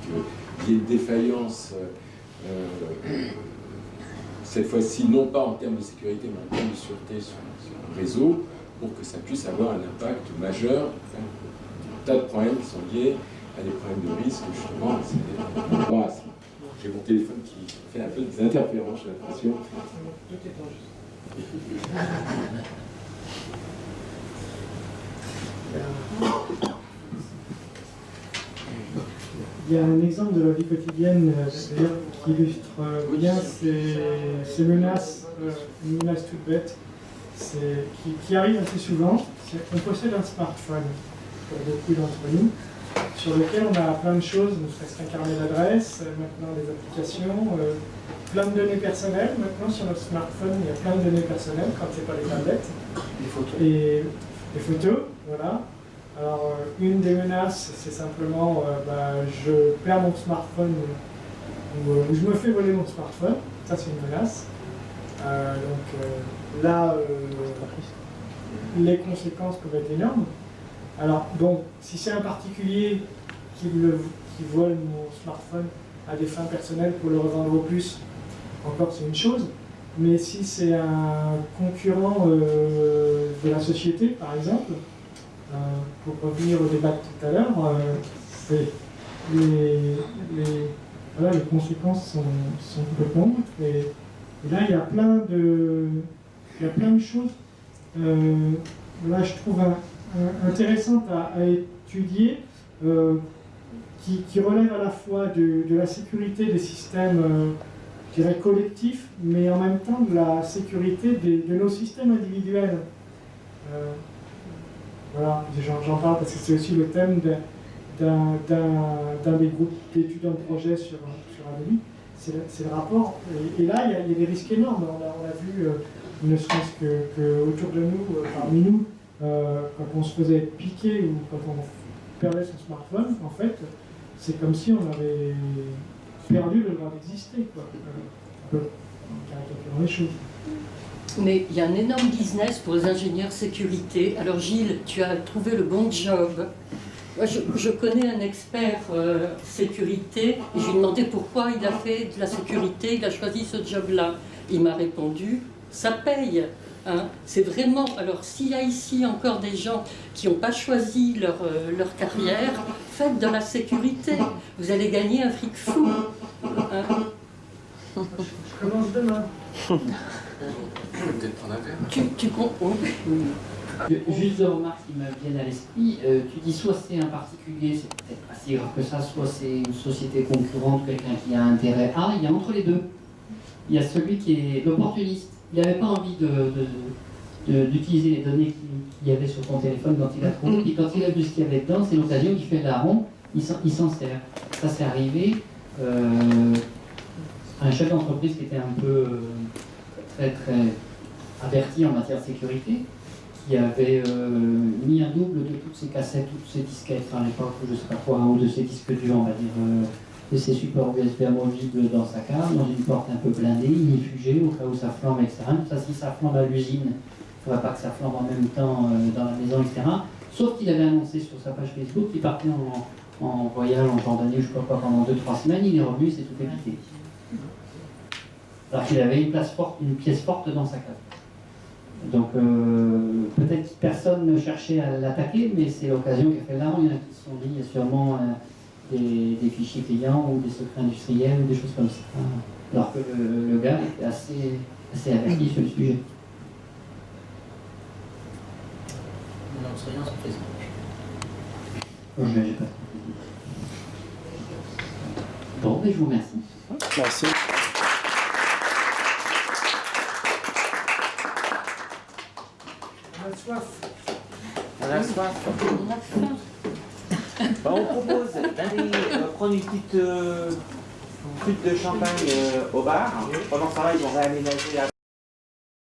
E: qu'il y ait une défaillance, cette fois-ci non pas en termes de sécurité, mais en termes de sûreté sur un réseau, pour que ça puisse avoir un impact majeur. Enfin, un tas de problèmes qui sont liés à des problèmes de risque, justement. Voilà, j'ai mon téléphone qui fait un peu des interférences, j'ai l'impression.
A: Il y a un exemple de la vie quotidienne qui illustre bien ces menaces, une menace toute bête, qui arrive assez souvent. On possède un smartphone, pour beaucoup d'entre nous, sur lequel on a plein de choses, ne serait-ce qu'un carnet d'adresses, maintenant des applications, plein de données personnelles. Maintenant sur notre smartphone, il y a plein de données personnelles quand c'est pas les tablettes.
B: Des photos.
A: Et des photos, voilà. Alors une des menaces, c'est simplement je perds mon smartphone ou je me fais voler mon smartphone. Ça c'est une menace. Les conséquences peuvent être énormes. Alors, bon, si c'est un particulier qui vole mon smartphone à des fins personnelles pour le revendre au plus, encore c'est une chose. Mais si c'est un concurrent de la société, par exemple, pour revenir au débat de tout à l'heure, les conséquences sont complètement autres. Et là, il y a plein de choses. Là, je trouve intéressantes à étudier, qui relèvent à la fois de la sécurité des systèmes, je dirais, collectifs, mais en même temps de la sécurité de nos systèmes individuels. Voilà, j'en parle parce que c'est aussi le thème d'un des groupes d'étudiants de projet sur ADEMI. C'est le rapport. Et là, il y a des risques énormes. On a vu, ne serait-ce que autour de nous, parmi nous, quand on se faisait piquer ou quand on perdait son smartphone, en fait, c'est comme si on avait perdu le droit d'exister, quoi. Un peu en caricaturant les choses.
D: Mais il y a un énorme business pour les ingénieurs sécurité. Alors Gilles, tu as trouvé le bon job. Moi, je connais un expert sécurité et je lui ai demandé pourquoi il a fait de la sécurité, il a choisi ce job-là. Il m'a répondu, ça paye. Hein. C'est vraiment... Alors s'il y a ici encore des gens qui n'ont pas choisi leur carrière, faites de la sécurité. Vous allez gagner un fric fou. Hein.
A: Je commence demain.
E: Peut-être prendre un verre.
D: Tu comprends.
B: Juste deux remarques qui me viennent à l'esprit. Tu dis soit c'est un particulier, c'est peut-être pas si grave que ça, soit c'est une société concurrente, quelqu'un qui a intérêt à. Il y a entre les deux. Il y a celui qui est l'opportuniste. Il n'avait pas envie d'utiliser les données qu'il y avait sur ton téléphone quand il a trouvé. Puis quand il a vu ce qu'il y avait dedans, c'est l'occasion qu'il fait larron, il s'en sert. Ça, c'est arrivé. Un chef d'entreprise qui était un peu très averti en matière de sécurité, qui avait mis un double de toutes ses cassettes, toutes ses disquettes, à l'époque, je ne sais pas quoi, ou de ses disques durs, on va dire, de ses supports USB amovibles dans sa cave, dans une porte un peu blindée, inifugée, au cas où ça flambe, etc. Ça, si ça flambe à l'usine, il ne faudrait pas que ça flambe en même temps dans la maison, etc. Sauf qu'il avait annoncé sur sa page Facebook qu'il partait en voyage en Jordanie, je ne sais pas quoi, pendant 2-3 semaines, il est revenu, c'est tout évité. Alors qu'il avait une pièce forte dans sa cave. Donc peut-être que personne ne cherchait à l'attaquer, mais c'est l'occasion qui a fait l'arme. Il y en a qui se sont dit, il y a sûrement des fichiers clients ou des secrets industriels ou des choses comme ça. Alors que le gars était assez averti sur le sujet.
C: On n'en sait rien sur Facebook.
B: J'ai pas. Bon, mais je vous remercie.
G: Merci.
F: On a soif.
G: On a soif.
D: On a faim.
G: Bah, on propose d'aller prendre une petite flûte de champagne au bar. Pendant ce temps-là, ils vont réaménager la